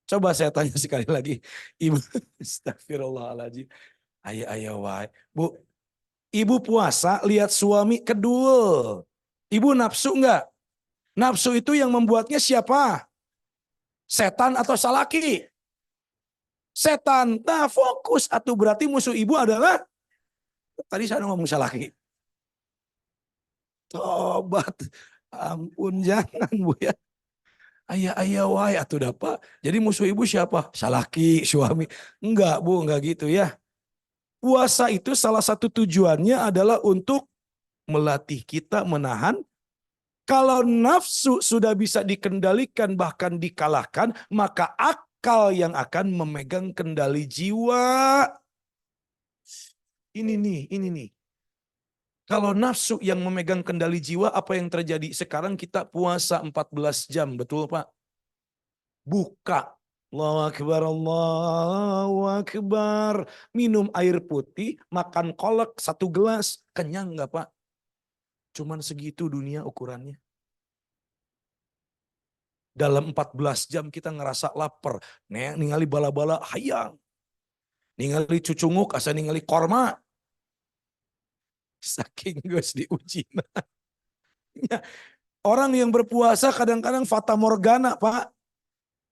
Coba saya tanya sekali lagi. Ibu, astagfirullahaladzim. Ayah wae. Bu, ibu puasa lihat suami kedul. Ibu nafsu enggak? Nafsu itu yang membuatnya siapa? Setan atau salaki? Setan. Nah fokus. Atau berarti musuh ibu adalah, tadi saya ngomong salaki. Tobat. Ampun jangan bu ya. Ayah wae atuh dapat. Jadi musuh ibu siapa? Salaki, suami. Enggak bu, enggak gitu ya. Puasa itu salah satu tujuannya adalah untuk melatih kita menahan. Kalau nafsu sudah bisa dikendalikan bahkan dikalahkan, maka akal yang akan memegang kendali jiwa. Ini nih. Kalau nafsu yang memegang kendali jiwa, apa yang terjadi? Sekarang kita puasa 14 jam, betul Pak? Buka. Allahu Akbar, Allahu Akbar. Minum air putih, makan kolak 1 gelas. Kenyang nggak Pak? Cuman segitu dunia ukurannya. Dalam 14 jam kita ngerasa lapar. Ningali bala-bala hayang. Ningali cucunguk, asa ningali korma. Saking geus diuji. Orang yang berpuasa kadang-kadang fata morgana, Pak.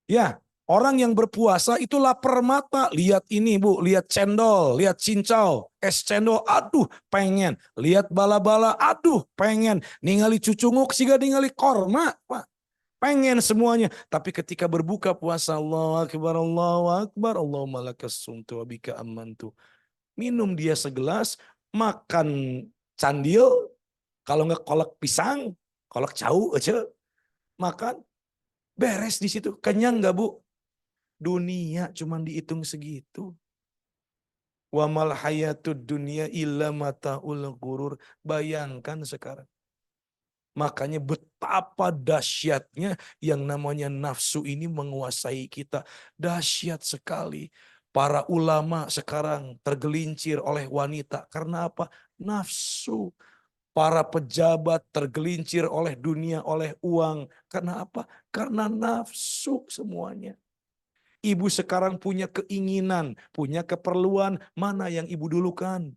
Ya, orang yang berpuasa itu lapar mata. Lihat ini, Bu, lihat cendol, lihat cincau, es cendol, aduh, pengen. Lihat bala-bala, aduh, pengen. Ningali cucunguk, siga ningali korma, Pak. Pengen semuanya. Tapi ketika berbuka puasa, Allahu Akbar, Allahu Akbar, Allahumma lakas sumtu wa bika amantu. Minum dia segelas, makan candil, kalau nggak kolak pisang, kolak cau aja, makan, beres di situ. Kenyang nggak Bu? Dunia cuman dihitung segitu. Wa mal hayatud dunya illa mataul ghurur. Bayangkan sekarang. Makanya betapa dahsyatnya yang namanya nafsu ini menguasai kita. Dahsyat sekali. Para ulama sekarang tergelincir oleh wanita. Karena apa? Nafsu. Para pejabat tergelincir oleh dunia, oleh uang. Karena apa? Karena nafsu semuanya. Ibu sekarang punya keinginan, punya keperluan. Mana yang ibu dulukan?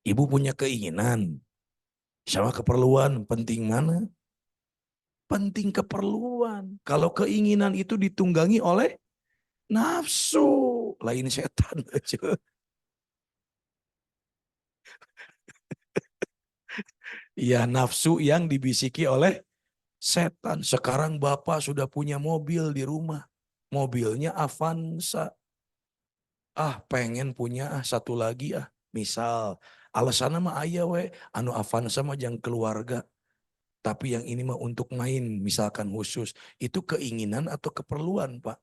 Ibu punya keinginan. Sama keperluan, penting mana? Penting keperluan. Kalau keinginan itu ditunggangi oleh nafsu. Lain setan aja. Ya nafsu yang dibisiki oleh setan. Sekarang Bapak sudah punya mobil di rumah. Mobilnya Avanza. Ah pengen punya satu lagi ah. Misal alasannya mah aya we. Anu Avanza mah yang keluarga. Tapi yang ini mah untuk main misalkan khusus. Itu keinginan atau keperluan Pak?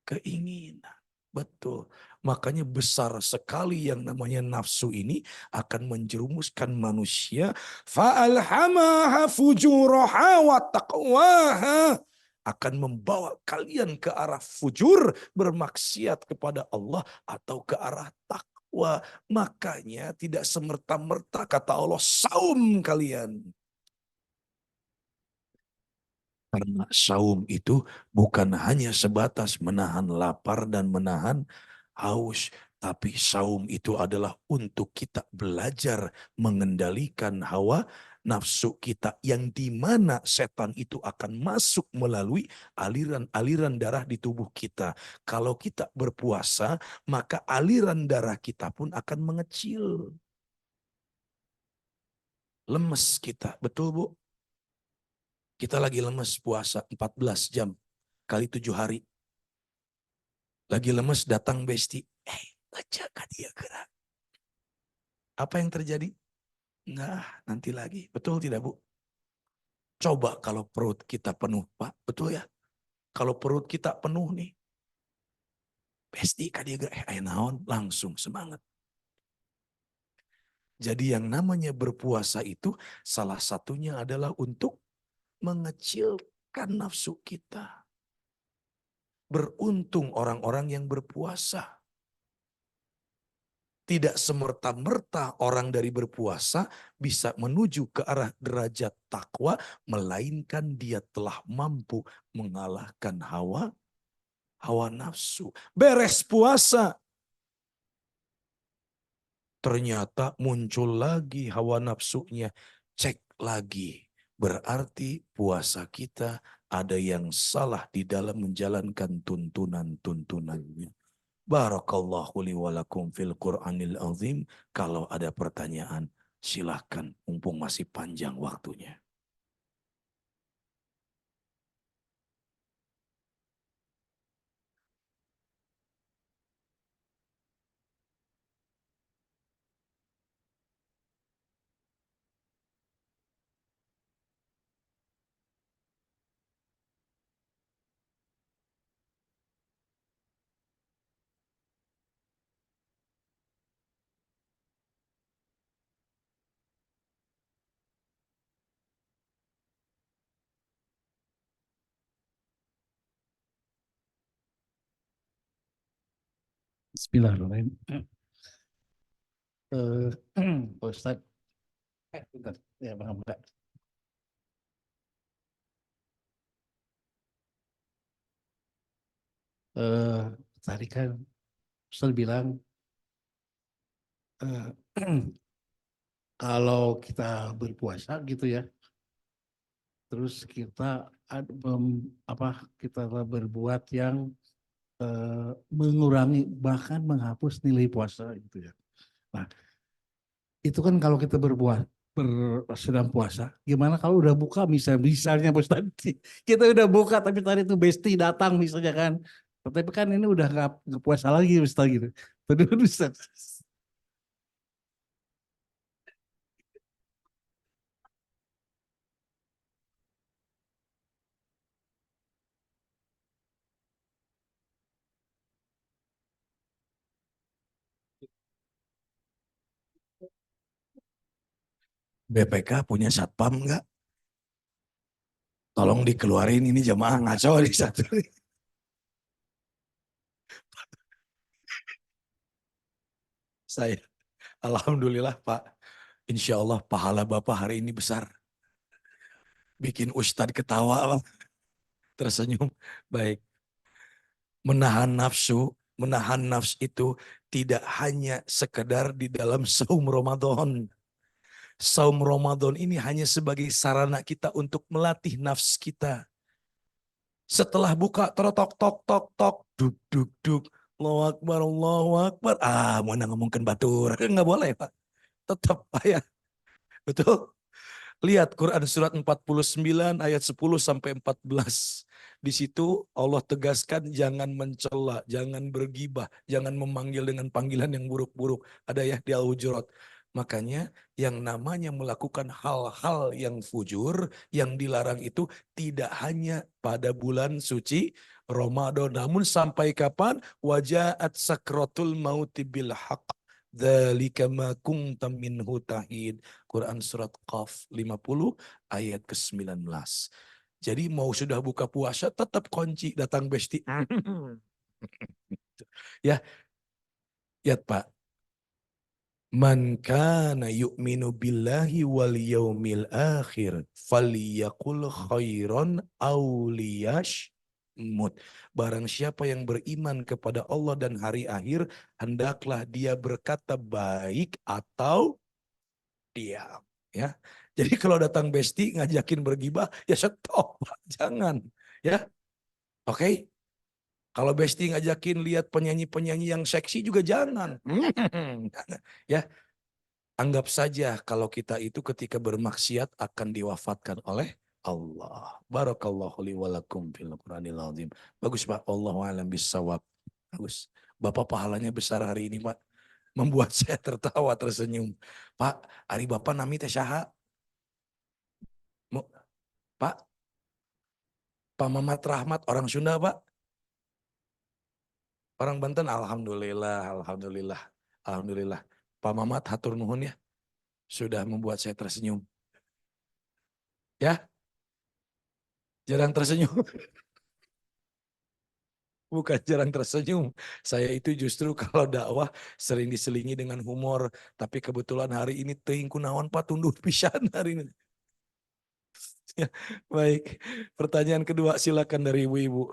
Keinginan. Betul. Makanya besar sekali yang namanya nafsu ini akan menjerumuskan manusia. Fa'alhamaha fujuraha wa taqwaha. Akan membawa kalian ke arah fujur, bermaksiat kepada Allah atau ke arah takwa. Makanya tidak semerta-merta kata Allah, saum kalian. Karena saum itu bukan hanya sebatas menahan lapar dan menahan haus. Tapi saum itu adalah untuk kita belajar mengendalikan hawa nafsu kita. Yang dimana setan itu akan masuk melalui aliran-aliran darah di tubuh kita. Kalau kita berpuasa, maka aliran darah kita pun akan mengecil. Lemes kita, betul Bu? Kita lagi lemes puasa 14 jam kali 7 hari. Lagi lemes datang besti. Baca kan dia gerak. Apa yang terjadi? Nah, nanti lagi. Betul tidak Bu? Coba kalau perut kita penuh Pak. Betul ya? Kalau perut kita penuh nih. Besti kan dia gerak. Naon langsung semangat. Jadi yang namanya berpuasa itu salah satunya adalah untuk mengecilkan nafsu kita. Beruntung orang-orang yang berpuasa. Tidak semerta-merta orang dari berpuasa bisa menuju ke arah derajat takwa, melainkan dia telah mampu mengalahkan hawa hawa nafsu. Beres puasa, ternyata muncul lagi hawa nafsunya. Cek lagi. Berarti puasa kita ada yang salah di dalam menjalankan tuntunan-tuntunannya. Barakallahu li walakum fil Qur'anil azim. Kalau ada pertanyaan, silahkan. Mumpung masih panjang waktunya. Bismillahirrahmanirrahim. Eh, Pak Ustadz, bentar. Ya, Bang Abda. Eh, Tadi kan Ustadz bilang eh, kalau kita berpuasa gitu ya, terus kita kita berbuat yang mengurangi bahkan menghapus nilai puasa gitu ya. Nah, itu kan kalau kita sedang puasa, gimana kalau udah buka misalnya Pak Ustadz, kita udah buka tapi tadi tuh Besti datang misalnya kan, tapi kan ini udah nggak puasa lagi Ustadz gitu. Terus Ustadz, BPK punya satpam nggak? Tolong dikeluarin, ini jamaah ngaco di satu. Saya, alhamdulillah Pak. Insya Allah pahala Bapak hari ini besar. Bikin Ustadz ketawa, Pak. Tersenyum. Baik. Menahan nafsu itu tidak hanya sekedar di dalam saum Ramadan. Saum Ramadan ini hanya sebagai sarana kita untuk melatih nafs kita. Setelah buka, tok tok tok tok, duk duk duk, Allahu Akbar, Allahu Akbar. Mana ngomongin batur, nggak boleh Pak. Tetap ya, betul. Lihat Quran surat 49 ayat 10 sampai 14. Di situ Allah tegaskan jangan mencela, jangan bergibah, jangan memanggil dengan panggilan yang buruk-buruk. Ada ya di Al-Hujurat. Makanya yang namanya melakukan hal-hal yang fujur, yang dilarang itu tidak hanya pada bulan suci Ramadan. Namun sampai kapan? Wajaat sakratul mauti bil haq. Dzalika ma kunta minhu tahid. Quran surat Qaf 50 ayat ke-19. Jadi mau sudah buka puasa tetap kunci datang besti. Ya, ya Pak. Man kana yu'minu billahi wal yaumil akhir falyaqul khairan aw liyashmut. Barang siapa yang beriman kepada Allah dan hari akhir, hendaklah dia berkata baik atau diam. Ya. Jadi kalau datang besti ngajakin bergibah, ya stop, jangan. Ya, oke. Kalau besti ngajakin lihat penyanyi-penyanyi yang seksi juga jangan. Ya, anggap saja kalau kita itu ketika bermaksiat akan diwafatkan oleh Allah. Barakallahu li walakum fil Qur'anil azim. Bagus Pak, Allahu a'lam bissawab. Bagus. Bapak pahalanya besar hari ini Pak. Membuat saya tertawa tersenyum. Pak, hari Bapak nami teh saha? Pak, Pak Mamat Rahmat orang Sunda Pak. Orang Banten, alhamdulillah, alhamdulillah, alhamdulillah. Pak Mamat hatur nuhun ya, sudah membuat saya tersenyum. Ya, jarang tersenyum. Bukan jarang tersenyum. Saya itu justru kalau dakwah sering diselingi dengan humor. Tapi kebetulan hari ini teuing kunaon Pak tunduh pisan hari ini. Ya, baik. Pertanyaan kedua silakan dari ibu-ibu.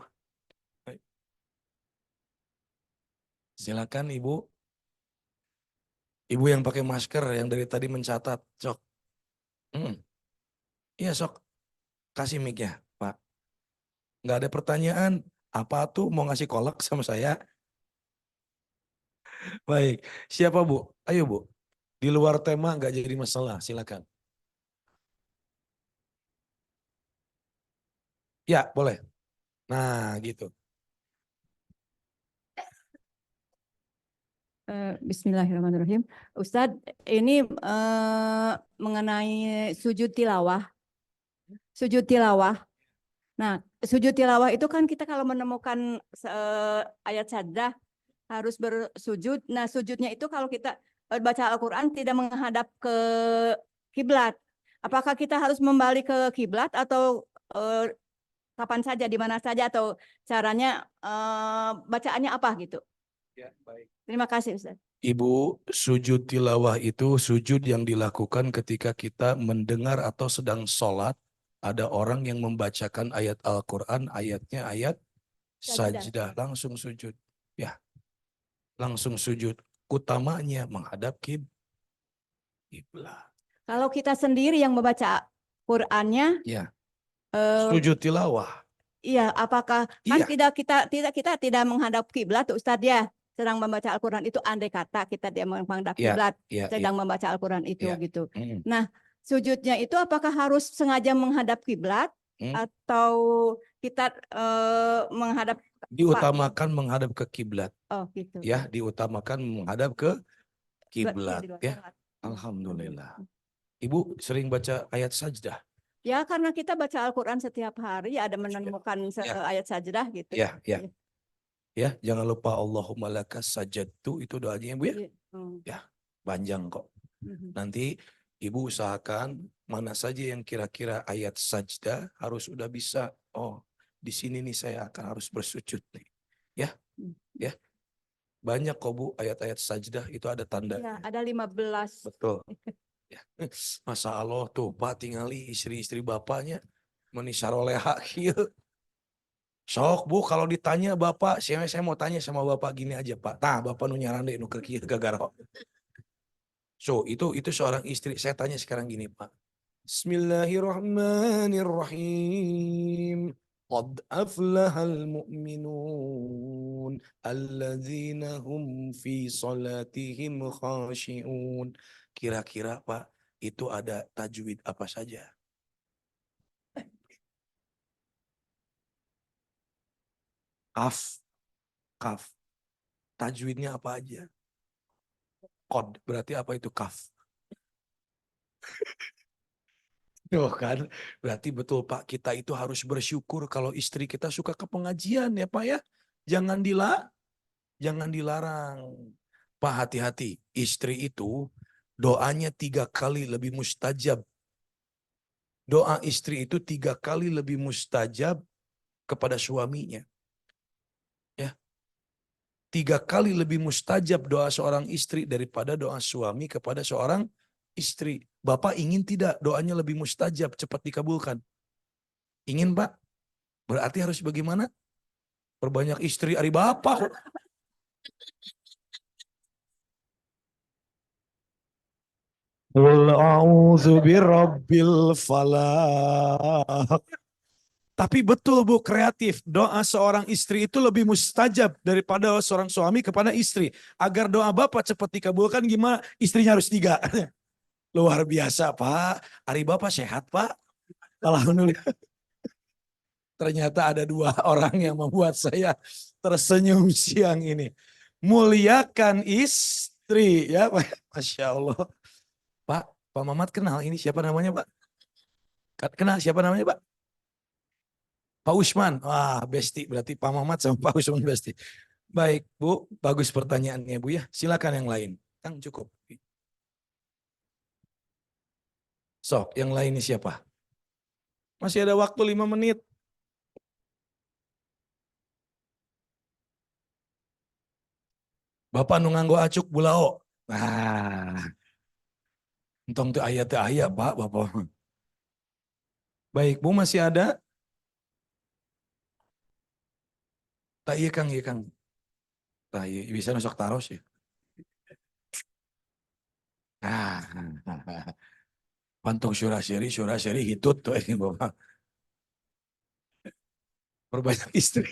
Silakan Ibu. Ibu yang pakai masker yang dari tadi mencatat, sok. Iya sok, kasih mic-nya, Pak. Nggak ada pertanyaan, apa tuh mau ngasih kolak sama saya? Baik, siapa Bu? Ayo Bu, di luar tema nggak jadi masalah, silakan. Ya, boleh. Nah, gitu. Bismillahirrahmanirrahim. Ustadz, ini mengenai sujud tilawah. Sujud tilawah. Nah, sujud tilawah itu kan kita kalau menemukan ayat sajdah harus bersujud. Nah, sujudnya itu kalau kita baca Al-Quran tidak menghadap ke kiblat. Apakah kita harus kembali ke kiblat atau kapan saja, di mana saja, atau caranya bacaannya apa gitu? Ya, baik. Terima kasih, Ustaz. Ibu, sujud tilawah itu sujud yang dilakukan ketika kita mendengar atau sedang sholat. Ada orang yang membacakan ayat Al-Quran, ayatnya ayat sajdah, langsung sujud. Ya, langsung sujud. Utamanya menghadap kiblat. Kalau kita sendiri yang membaca Qurannya, Ya, sujud tilawah. Iya, apakah kan Iya. kita tidak menghadap kiblat, Ustadz ya, sedang membaca Al-Quran itu, andai kata kita dia menghadap kiblat, sedang membaca Al-Quran itu gitu. Nah, sujudnya itu apakah harus sengaja menghadap kiblat atau kita menghadap? Diutamakan menghadap ke kiblat. Oh, gitu. Ya, diutamakan menghadap ke kiblat. Ya, Sholat. alhamdulillah. Ibu sering baca ayat sajdah? Ya, karena kita baca Al-Quran setiap hari, ada menemukan ayat sajdah gitu. Ya, ya. Ya, jangan lupa Allahumma lakas sajadtu, itu doanya Ibu ya. Ya, panjang kok. Nanti Ibu usahakan mana saja yang kira-kira ayat sajdah harus udah bisa. Oh, di sini nih saya akan harus bersujud nih. Ya, ya. Banyak kok Bu ayat-ayat sajdah itu ada tanda. Ya, ada 15. Betul. Ya. Masa Allah tuh Pak tinggali istri-istri bapaknya menisaroleha kieu. Sok Bu kalau ditanya Bapak, saya mau tanya sama Bapak gini aja Pak. Tah Bapak nu nyaran deh nu keur kieu gagaro. So, itu seorang istri. Saya tanya sekarang gini Pak. Bismillahirrahmanirrahim. Qad aflahal mu'minun alladzina hum fi salatihim khashi'un. Kira-kira Pak, itu ada tajwid apa saja? Kaf, kaf. Tajwidnya apa aja? Qad, berarti apa itu kaf? Oh kan, berarti betul Pak, kita itu harus bersyukur kalau istri kita suka ke pengajian ya Pak ya. Jangan dilarang. Pak hati-hati, istri itu doanya 3 kali lebih mustajab. Doa istri itu 3 kali lebih mustajab kepada suaminya. Ya, 3 kali lebih mustajab doa seorang istri daripada doa suami kepada seorang istri. Bapak ingin tidak doanya lebih mustajab, cepat dikabulkan? Ingin Pak? Berarti harus bagaimana? Perbanyak istri ari bapak. Qul a'udzu birabbil falaq. Tapi betul Bu, kreatif. Doa seorang istri itu lebih mustajab daripada seorang suami kepada istri. Agar doa Bapak cepat dikabulkan gimana? Istrinya harus 3. Luar biasa Pak. Ari Bapak sehat Pak. Alhamdulillah. Ternyata ada 2 orang yang membuat saya tersenyum siang ini. Muliakan istri ya Pak. Masya Allah. Pak Mamat kenal ini siapa namanya Pak? Kenal siapa namanya Pak? Pak Usman. Wah besti, berarti Pak Mamat sama Pak Usman besti. Baik Bu, bagus pertanyaannya Bu ya. Silakan yang lain. Kang cukup. Sok, yang lain ini siapa? Masih ada waktu 5 menit. Bapak nu nganggo acuk bulao. Nah, entong tuh ayat Pak, Bapak. Baik, Bu masih ada? Tak iya Kang, iya Kang. Nah, bisa nusok taros ya. Ah, pantung surah seri hitut tuh ini Bapak. Perbanyak istri.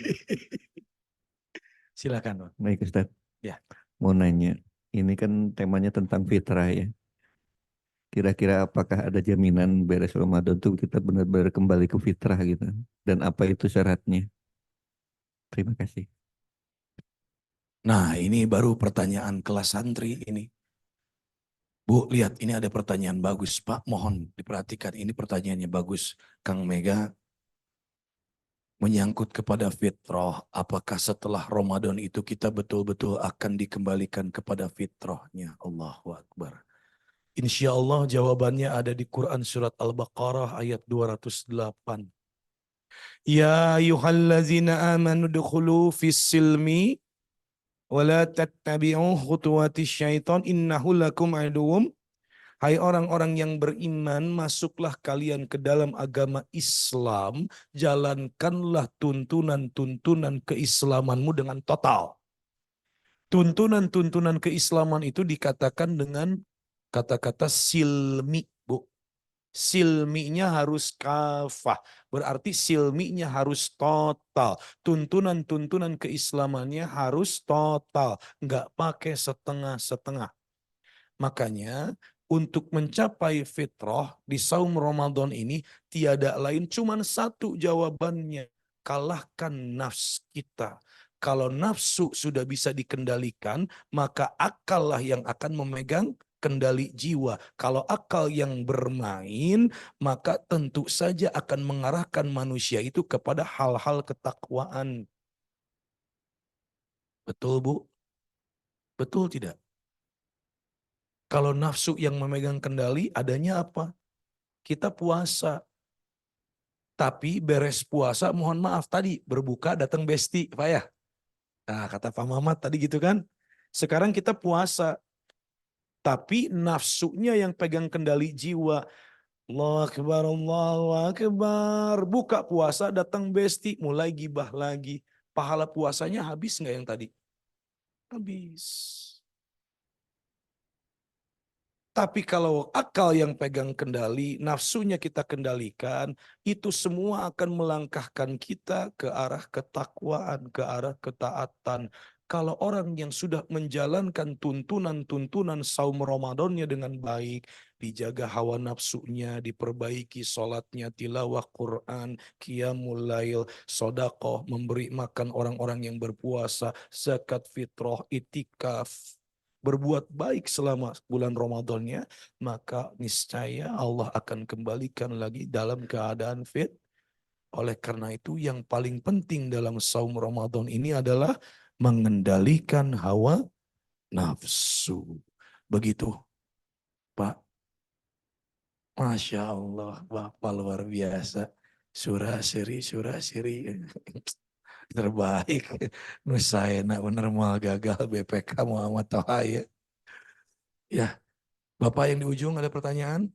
Silakan, Pak. Baik Ustaz, Ya. mau nanya, ini kan temanya tentang fitrah ya. Kira-kira apakah ada jaminan beres Ramadan tuh kita benar-benar kembali ke fitrah gitu? Dan apa itu syaratnya? Terima kasih. Nah, ini baru pertanyaan kelas santri ini. Bu, lihat ini ada pertanyaan bagus, Pak. Mohon diperhatikan, ini pertanyaannya bagus. Kang Mega menyangkut kepada fitrah. Apakah setelah Ramadan itu kita betul-betul akan dikembalikan kepada fitrahnya? Allahu Akbar. Insya Allah jawabannya ada di Quran surat Al-Baqarah ayat 208. Ya ayyuhallazina amanu dukhulu fis silmi wala tattabi'u khutuwatis syaitan innahu lakum aduwwum. Hai orang-orang yang beriman, masuklah kalian ke dalam agama Islam, jalankanlah tuntunan-tuntunan keislamanmu dengan total. Tuntunan-tuntunan keislaman itu dikatakan dengan kata-kata silmi, Bu. Silminya harus kafah, berarti silminya harus total. Tuntunan-tuntunan keislamannya harus total, nggak pakai setengah-setengah. Makanya untuk mencapai fitrah di saum Ramadan ini tiada lain cuman satu jawabannya. Kalahkan nafs kita. Kalau nafsu sudah bisa dikendalikan, maka akallah yang akan memegang kendali jiwa. Kalau akal yang bermain, maka tentu saja akan mengarahkan manusia itu kepada hal-hal ketakwaan. Betul, Bu? Betul tidak? Kalau nafsu yang memegang kendali, adanya apa? Kita puasa. Tapi beres puasa, mohon maaf tadi, berbuka datang besti, Pak ya. Nah, kata Pak Mamat tadi gitu kan. Sekarang kita puasa. Tapi nafsunya yang pegang kendali jiwa. Allahu Akbar, Allahu Akbar. Buka puasa, datang besti, mulai gibah lagi. Pahala puasanya habis nggak yang tadi? Habis. Tapi kalau akal yang pegang kendali, nafsunya kita kendalikan, itu semua akan melangkahkan kita ke arah ketakwaan, ke arah ketaatan. Kalau orang yang sudah menjalankan tuntunan-tuntunan saum Ramadannya dengan baik, dijaga hawa nafsunya, diperbaiki sholatnya, tilawah Quran, qiyamul lail, sodakoh, memberi makan orang-orang yang berpuasa, zakat fitrah, itikaf, berbuat baik selama bulan Ramadannya, maka niscaya Allah akan kembalikan lagi dalam keadaan fit. Oleh karena itu yang paling penting dalam saum Ramadan ini adalah mengendalikan hawa nafsu. Begitu, Pak. Masya Allah, Bapak luar biasa. Surah seri terbaik. Nusaina bener mal gagal BPK Muhammad Toha ya. Ya, Bapak yang di ujung ada pertanyaan?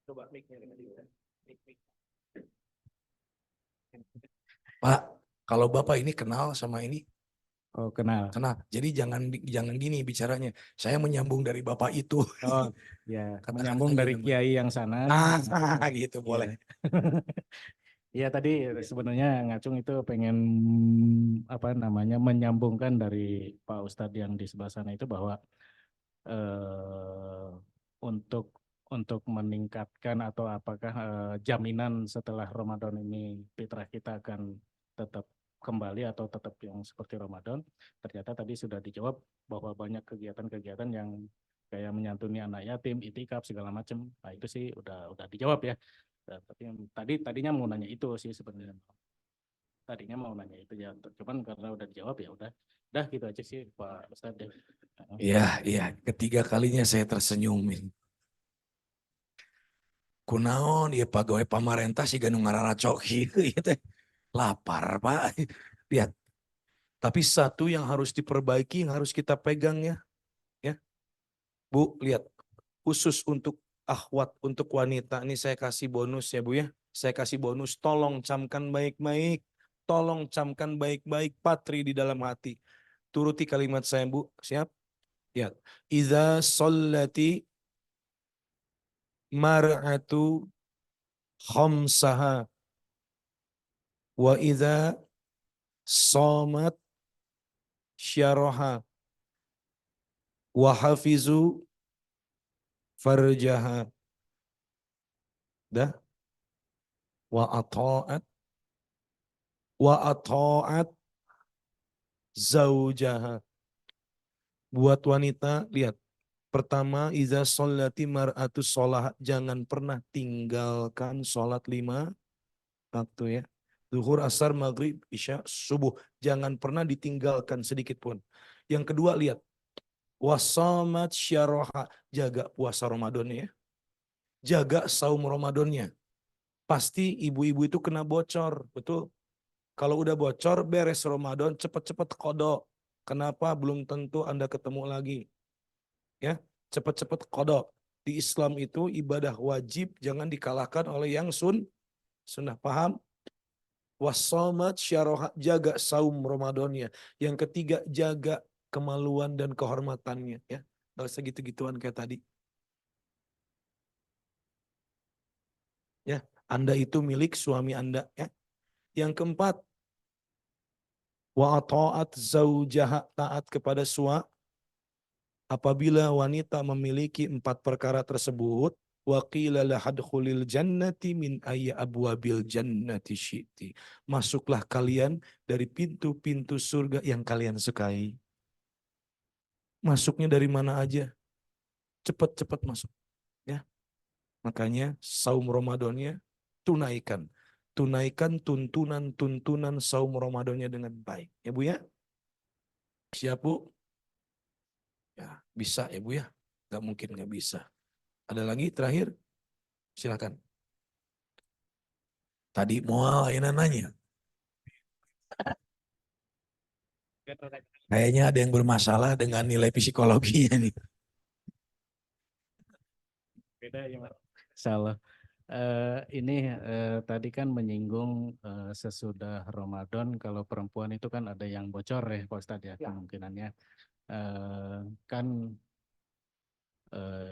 Coba mic-nya dengan mic. Pak, kalau Bapak ini kenal sama ini? Oh, kenal. Kenal. Jadi jangan gini bicaranya. Saya menyambung dari Bapak itu. Oh, ya, Katakan menyambung saja dari nama. kiai yang sana. Gitu Iya. boleh. Iya tadi sebenarnya Ngacung itu pengen apa namanya menyambungkan dari Pak Ustadz yang di sebelah sana itu bahwa eh, untuk meningkatkan atau apakah jaminan setelah Ramadan ini fitrah kita akan tetap kembali atau tetap yang seperti Ramadan, ternyata tadi sudah dijawab bahwa banyak kegiatan-kegiatan yang kayak menyantuni anak yatim, itikaf segala macam. Nah itu sih udah dijawab ya. Nah, tapi tadinya mau nanya itu sih sebenarnya. Tadinya mau nanya itu ya, cuman karena udah dijawab ya udah gitu aja sih Pak Ustadz deh. Iya. Ketiga kalinya saya tersenyum. Kunaon ya pegawai pamarentah sih ganu ngarana coki gitu. Lapar Pak. Lihat. Tapi satu yang harus diperbaiki, yang harus kita pegang ya. Bu, lihat. Khusus untuk akhwat, untuk wanita. Ini saya kasih bonus ya Bu ya. Saya kasih bonus. Tolong camkan baik-baik. Tolong camkan baik-baik. Patri di dalam hati. Turuti kalimat saya Bu. Siap? Lihat. Iza sallati mar'atu khamsaha. Wa iza somat syaraha. Wa hafizu farjaha. Dah. Wa ata'at zaujaha. Buat wanita, lihat. Pertama, iza sholati mar'atus sholah. Jangan pernah tinggalkan sholat 5 waktu ya. Zuhur, asar, maghrib, isya, subuh. Jangan pernah ditinggalkan sedikit pun. Yang kedua, lihat. Wasamat syaroha. Jaga puasa Ramadannya ya. Jaga saum Ramadannya. Pasti ibu-ibu itu kena bocor. Betul. Kalau udah bocor, beres Ramadan, cepat-cepat kodok. Kenapa? Belum tentu Anda ketemu lagi. Ya, cepat-cepat kodok. Di Islam itu ibadah wajib jangan dikalahkan oleh yang sunnah. Paham? Wasomat syaroha, jaga saum Ramadannya. Yang ketiga, jaga kemaluan dan kehormatannya. Ya, nggak usah gitu-gituan kayak tadi. Ya, Anda itu milik suami Anda. Ya. Yang keempat, wa ta'at zaujaha, taat kepada suami. Apabila wanita memiliki 4 perkara tersebut, wa qila lahadkhulil jannati min ayyi abwabil jannati syi'ti. Masuklah kalian dari pintu-pintu surga yang kalian sukai. Masuknya dari mana aja? Cepat-cepat masuk. Ya. Makanya saum Ramadannya tunaikan. Tunaikan tuntunan saum Ramadannya dengan baik. Ya Bu ya? Siap Bu? Ya, bisa ya Bu ya? Gak mungkin gak bisa. Ada lagi terakhir? Silakan. Tadi mau nanya. Kayaknya ada yang bermasalah dengan nilai psikologinya nih. Beda ya Mas. Salah. Ini tadi kan menyinggung sesudah Ramadan kalau perempuan itu kan ada yang bocor ya Pak Ustadz ya, kemungkinannya. Kan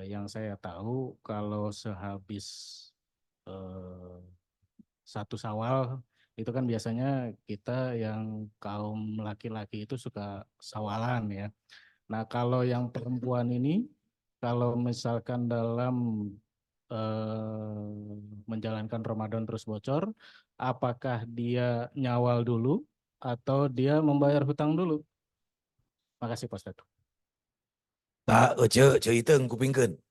yang saya tahu kalau sehabis satu Syawal itu kan biasanya kita yang kaum laki-laki itu suka sawalan ya. Nah kalau yang perempuan ini kalau misalkan dalam menjalankan Ramadan terus bocor, apakah dia nyawal dulu atau dia membayar hutang dulu? Makasih Pak Ustadz. Tak, cerita kupingkeun.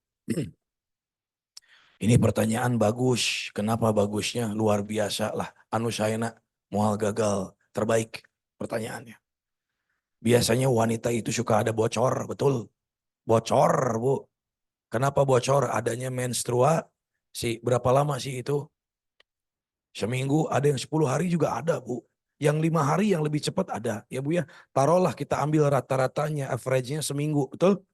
Ini pertanyaan bagus. Kenapa bagusnya? Luar biasa lah. Anu sayana moal gagal terbaik pertanyaannya. Biasanya wanita itu suka ada bocor, betul. Bocor, Bu. Kenapa bocor? Adanya menstruasi. Berapa lama sih itu? Seminggu, ada yang 10 hari juga ada, Bu. Yang 5 hari yang lebih cepat ada. Ya Bu ya, taruhlah kita ambil rata-ratanya, average-nya seminggu, betul?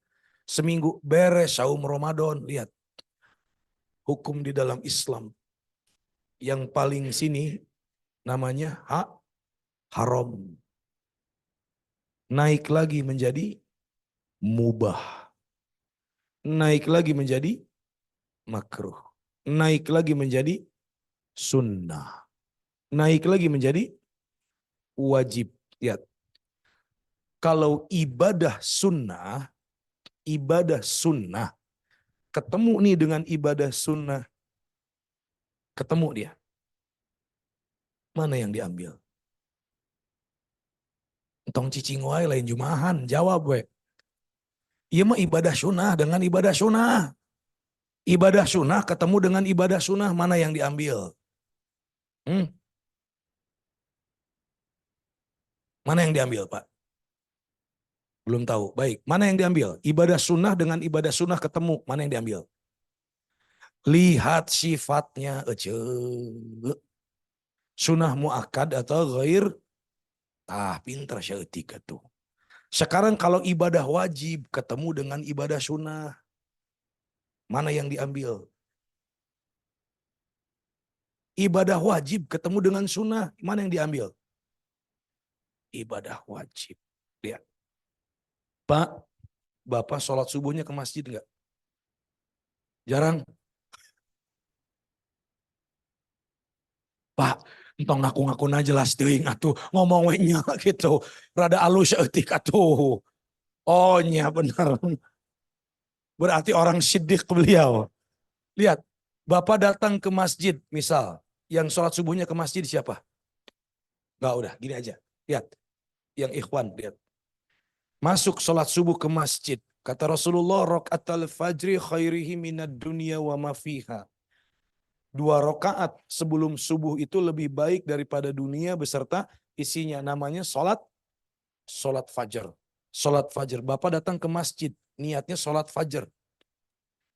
Seminggu beres saum Ramadan. Lihat, hukum di dalam Islam. Yang paling sini namanya haram. Naik lagi menjadi mubah. Naik lagi menjadi makruh. Naik lagi menjadi sunnah. Naik lagi menjadi wajib. Lihat. Kalau ibadah sunnah ketemu nih dengan ibadah sunnah, ketemu dia. Mana yang diambil? Tong cicing wae lain jumahan, jawab we. Iya mah ibadah sunnah dengan ibadah sunnah. Ibadah sunnah ketemu dengan ibadah sunnah, mana yang diambil? Mana yang diambil, Pak? Belum tahu. Baik, mana yang diambil? Ibadah sunnah dengan ibadah sunnah ketemu, mana yang diambil? Lihat sifatnya, sunnah muakkad atau ghair. Pinter syaitika tuh. Sekarang kalau ibadah wajib ketemu dengan ibadah sunnah. Mana yang diambil? Ibadah wajib ketemu dengan sunnah, mana yang diambil? Ibadah wajib. Lihat. Pak, Bapak sholat subuhnya ke masjid enggak? Jarang. Pak, entong ngaku-ngaku na jelas teuing atuh ngomong we nya gitu. Rada alus eutik atuh. Oh nya benar. Berarti orang siddiq beliau. Lihat, Bapak datang ke masjid misal, yang sholat subuhnya ke masjid siapa? Enggak, udah gini aja. Lihat, yang ikhwan lihat. Masuk sholat subuh ke masjid. Kata Rasulullah, raqatal fajri khairihi minad dunya wa ma fiha. 2 rakaat sebelum subuh itu lebih baik daripada dunia beserta isinya. Namanya sholat fajar. Sholat fajar. Bapak datang ke masjid, niatnya sholat fajar.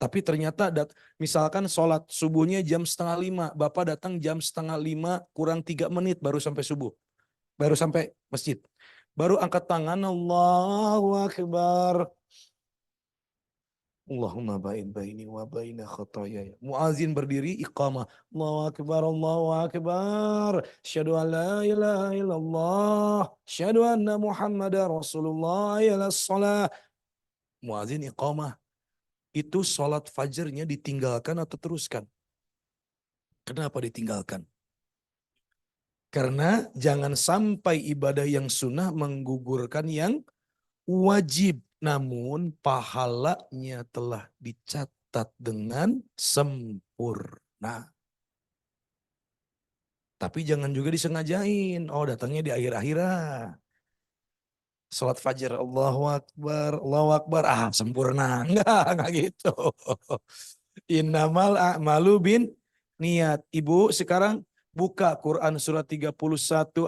Tapi ternyata misalkan sholat subuhnya jam 4:30. Bapak datang jam 4:30 kurang 3 menit baru sampai subuh. Baru sampai masjid. Baru angkat tangan, Allahu Akbar. Allahumma ba'id baini wa baina khotoyaya. Muazin berdiri, iqamah. Allahu Akbar, Allahu Akbar. Asyhadu an la ilaha illallah. Asyhadu anna Muhammadar Rasulullah. Ayalah sholah. Muazin iqamah. Itu sholat fajarnya ditinggalkan atau teruskan? Kenapa ditinggalkan? Karena jangan sampai ibadah yang sunnah menggugurkan yang wajib. Namun pahalanya telah dicatat dengan sempurna. Tapi jangan juga disengajain. Oh datangnya di akhir-akhiran. Salat fajar, Allahu Akbar, Allahu Akbar. Ah sempurna. Enggak gitu. Innamal a'malu bin niat. Ibu sekarang buka Quran surat 31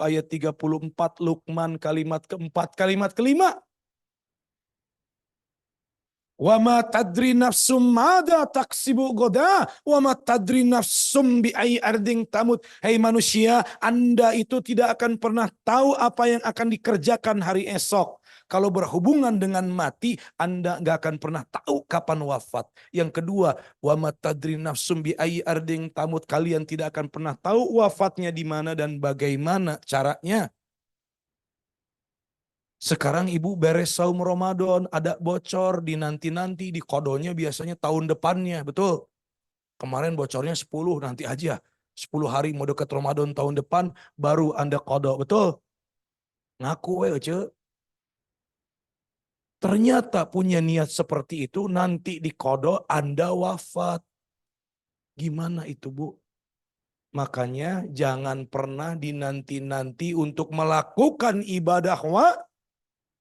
ayat 34 Luqman kalimat keempat, kalimat kelima. Wa ma tadri nafsum mada taksibu goda wa ma tadri nafsum bi ai arding tamut. Hei manusia, Anda itu tidak akan pernah tahu apa yang akan dikerjakan hari esok. Kalau berhubungan dengan mati, Anda nggak akan pernah tahu kapan wafat. Yang kedua, wa ma tadri nafsum bi ai arding tamut. Kalian tidak akan pernah tahu wafatnya di mana dan bagaimana caranya. Sekarang ibu beres saum Ramadan, ada bocor di nanti-nanti, di kodonya biasanya tahun depannya, betul. Kemarin bocornya 10, nanti aja. 10 hari mau dekat Ramadan tahun depan, baru Anda kodo, betul. Ngaku we ce. Ternyata punya niat seperti itu, nanti di kodo Anda wafat. Gimana itu Bu? Makanya jangan pernah dinanti-nanti untuk melakukan ibadah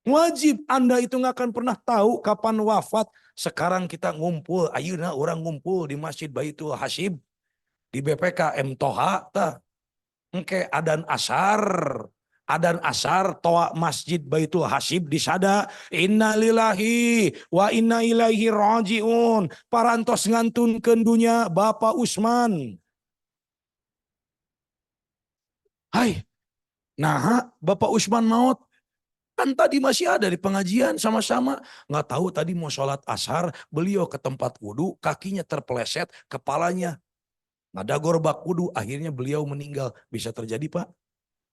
wajib. Anda itu nggak akan pernah tahu kapan wafat. Sekarang kita ngumpul, ayeuna orang ngumpul di Masjid Baitul Hasyim di BPK M Toha tah. Engke adan asar toa Masjid Baitul Hasyim disada inna lillahi wa inna ilaihi rajiun. Parantos ngantunkeun dunya Bapak Usman. Hai, nah Bapak Usman maut. Kan tadi masih ada di pengajian sama-sama. Nggak tahu tadi mau sholat asar, beliau ke tempat wudhu, kakinya terpeleset, kepalanya ada gorbak wudhu, akhirnya beliau meninggal. Bisa terjadi Pak.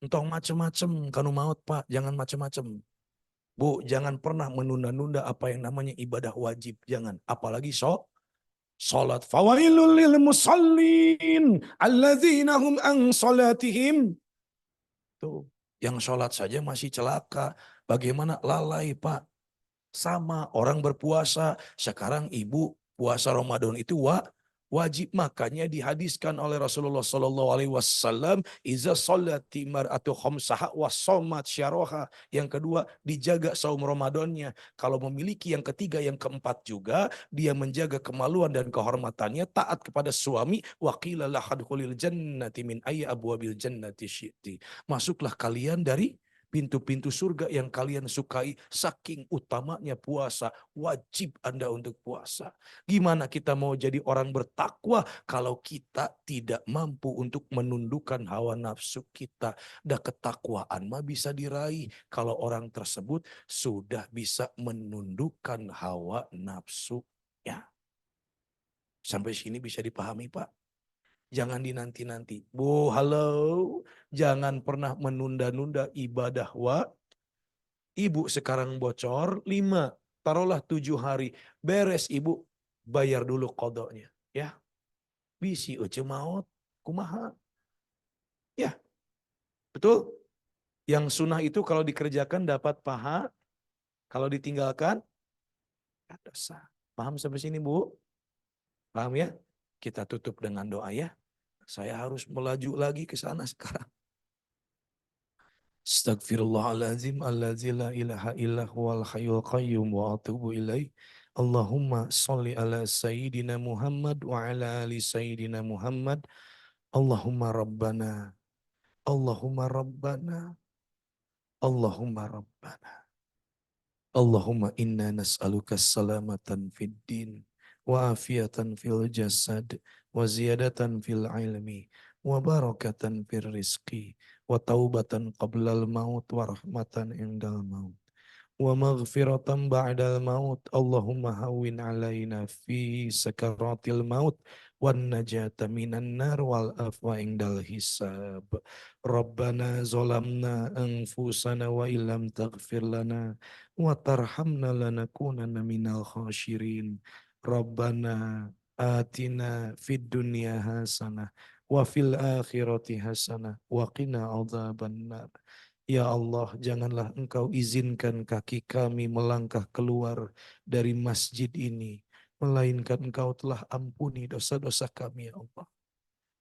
Entong macem-macem, kanu maut Pak, jangan macem-macem. Bu, jangan pernah menunda-nunda apa yang namanya ibadah wajib. Jangan, apalagi sholat. Fawailul lil musallin, alladzina hum an sholatihim. Tuh. Yang sholat saja masih celaka. Bagaimana lalai Pak? Sama orang berpuasa. Sekarang ibu puasa Ramadan itu wajib. Makanya dihadiskan oleh Rasulullah SAW. Iza sholati mar'atu khamsaha wa somat syaroha. Yang kedua dijaga saum Ramadannya. Kalau memiliki yang ketiga, yang keempat juga. Dia menjaga kemaluan dan kehormatannya. Taat kepada suami. Wa qila lahadkhulil jannati min ayya abwabil jannati syi'ti. Masuklah kalian dari pintu-pintu surga yang kalian sukai. Saking utamanya puasa, wajib Anda untuk puasa. Gimana kita mau jadi orang bertakwa kalau kita tidak mampu untuk menundukkan hawa nafsu kita. Dan ketakwaan mah bisa diraih kalau orang tersebut sudah bisa menundukkan hawa nafsunya. Sampai sini bisa dipahami Pak? Jangan dinanti-nanti. Bu, halo. Jangan pernah menunda-nunda ibadah ibu sekarang bocor 5. Taruhlah 7 hari. Beres ibu. Bayar dulu kodoknya. Ya. Bisi uce maut. Kumaha. Ya. Betul? Yang sunnah itu kalau dikerjakan dapat paha. Kalau ditinggalkan dosa. Paham sampai sini Bu? Paham ya? Kita tutup dengan doa ya. Saya harus melaju lagi ke sana sekarang. Astagfirullahaladzim allazi la ilaha illa huwal hayyul qayyum wa atubu ilaih. Allahumma salli ala sayyidina Muhammad wa ala ali sayyidina Muhammad. Allahumma rabbana. Allahumma rabbana. Allahumma rabbana. Allahumma inna nas'aluka salamatan fid din wa afiatan fil jasad wa ziyadatan fil ilmi wa barakatan fil rizqi wa taubatan qablal maut wa rahmatan indal maut wa maghfiratan ba'dal maut. Allahumma hawwin alaina fi sakaratil maut wan najata minan nar wal afwa indal hisab. Rabbana zalamna anfusana wa illam taghfir lana wa tarhamna lanakunanna minal khashirin. Rabbana atina fid dunya hasanah wa fil akhirati hasanah wa qina adzabannar. Ya Allah, janganlah Engkau izinkan kaki kami melangkah keluar dari masjid ini, melainkan Engkau telah ampuni dosa-dosa kami, ya Allah.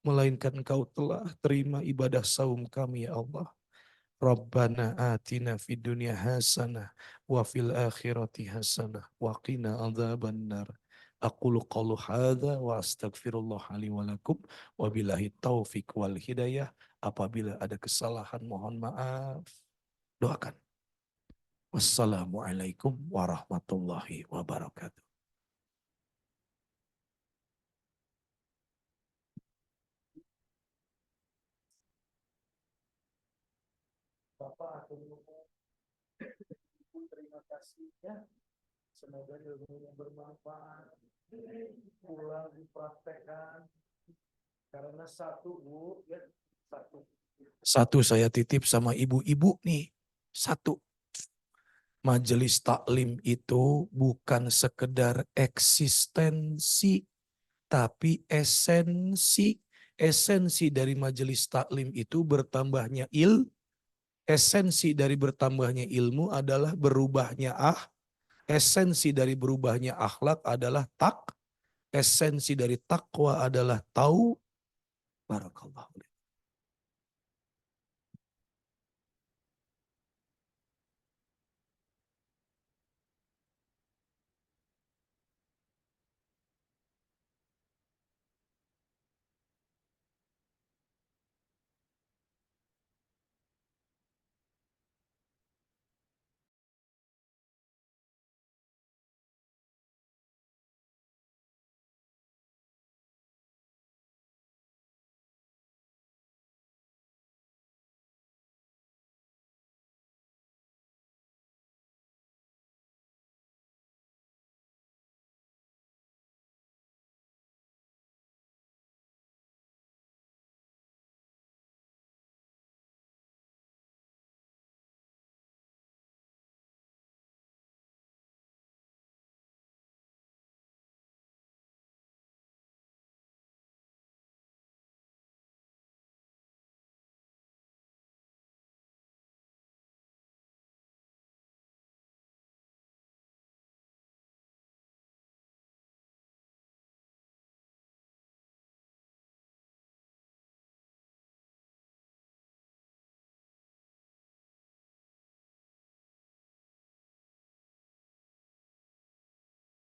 Melainkan Engkau telah terima ibadah saum kami, ya Allah. Rabbana atina fid dunya hasanah wa fil akhirati hasanah wa qina adzabannar. Aqulu qalu hadza wa astaghfirullah li wa lakum wa billahi taufik wal hidayah. Apabila ada kesalahan mohon maaf. Doakan. Wassalamualaikum warahmatullahi wabarakatuh. Bapak atau Ibu, terima kasih ya. Semoga ilmunya bermanfaat. Pulang dipraktekkan. Karena satu Bu, ya satu. Satu saya titip sama ibu-ibu nih. Satu. Majelis taklim itu bukan sekedar eksistensi, tapi esensi. Esensi dari majelis taklim itu bertambahnya esensi dari bertambahnya ilmu adalah berubahnya esensi dari berubahnya akhlak adalah esensi dari takwa adalah tahu. Barakallahu.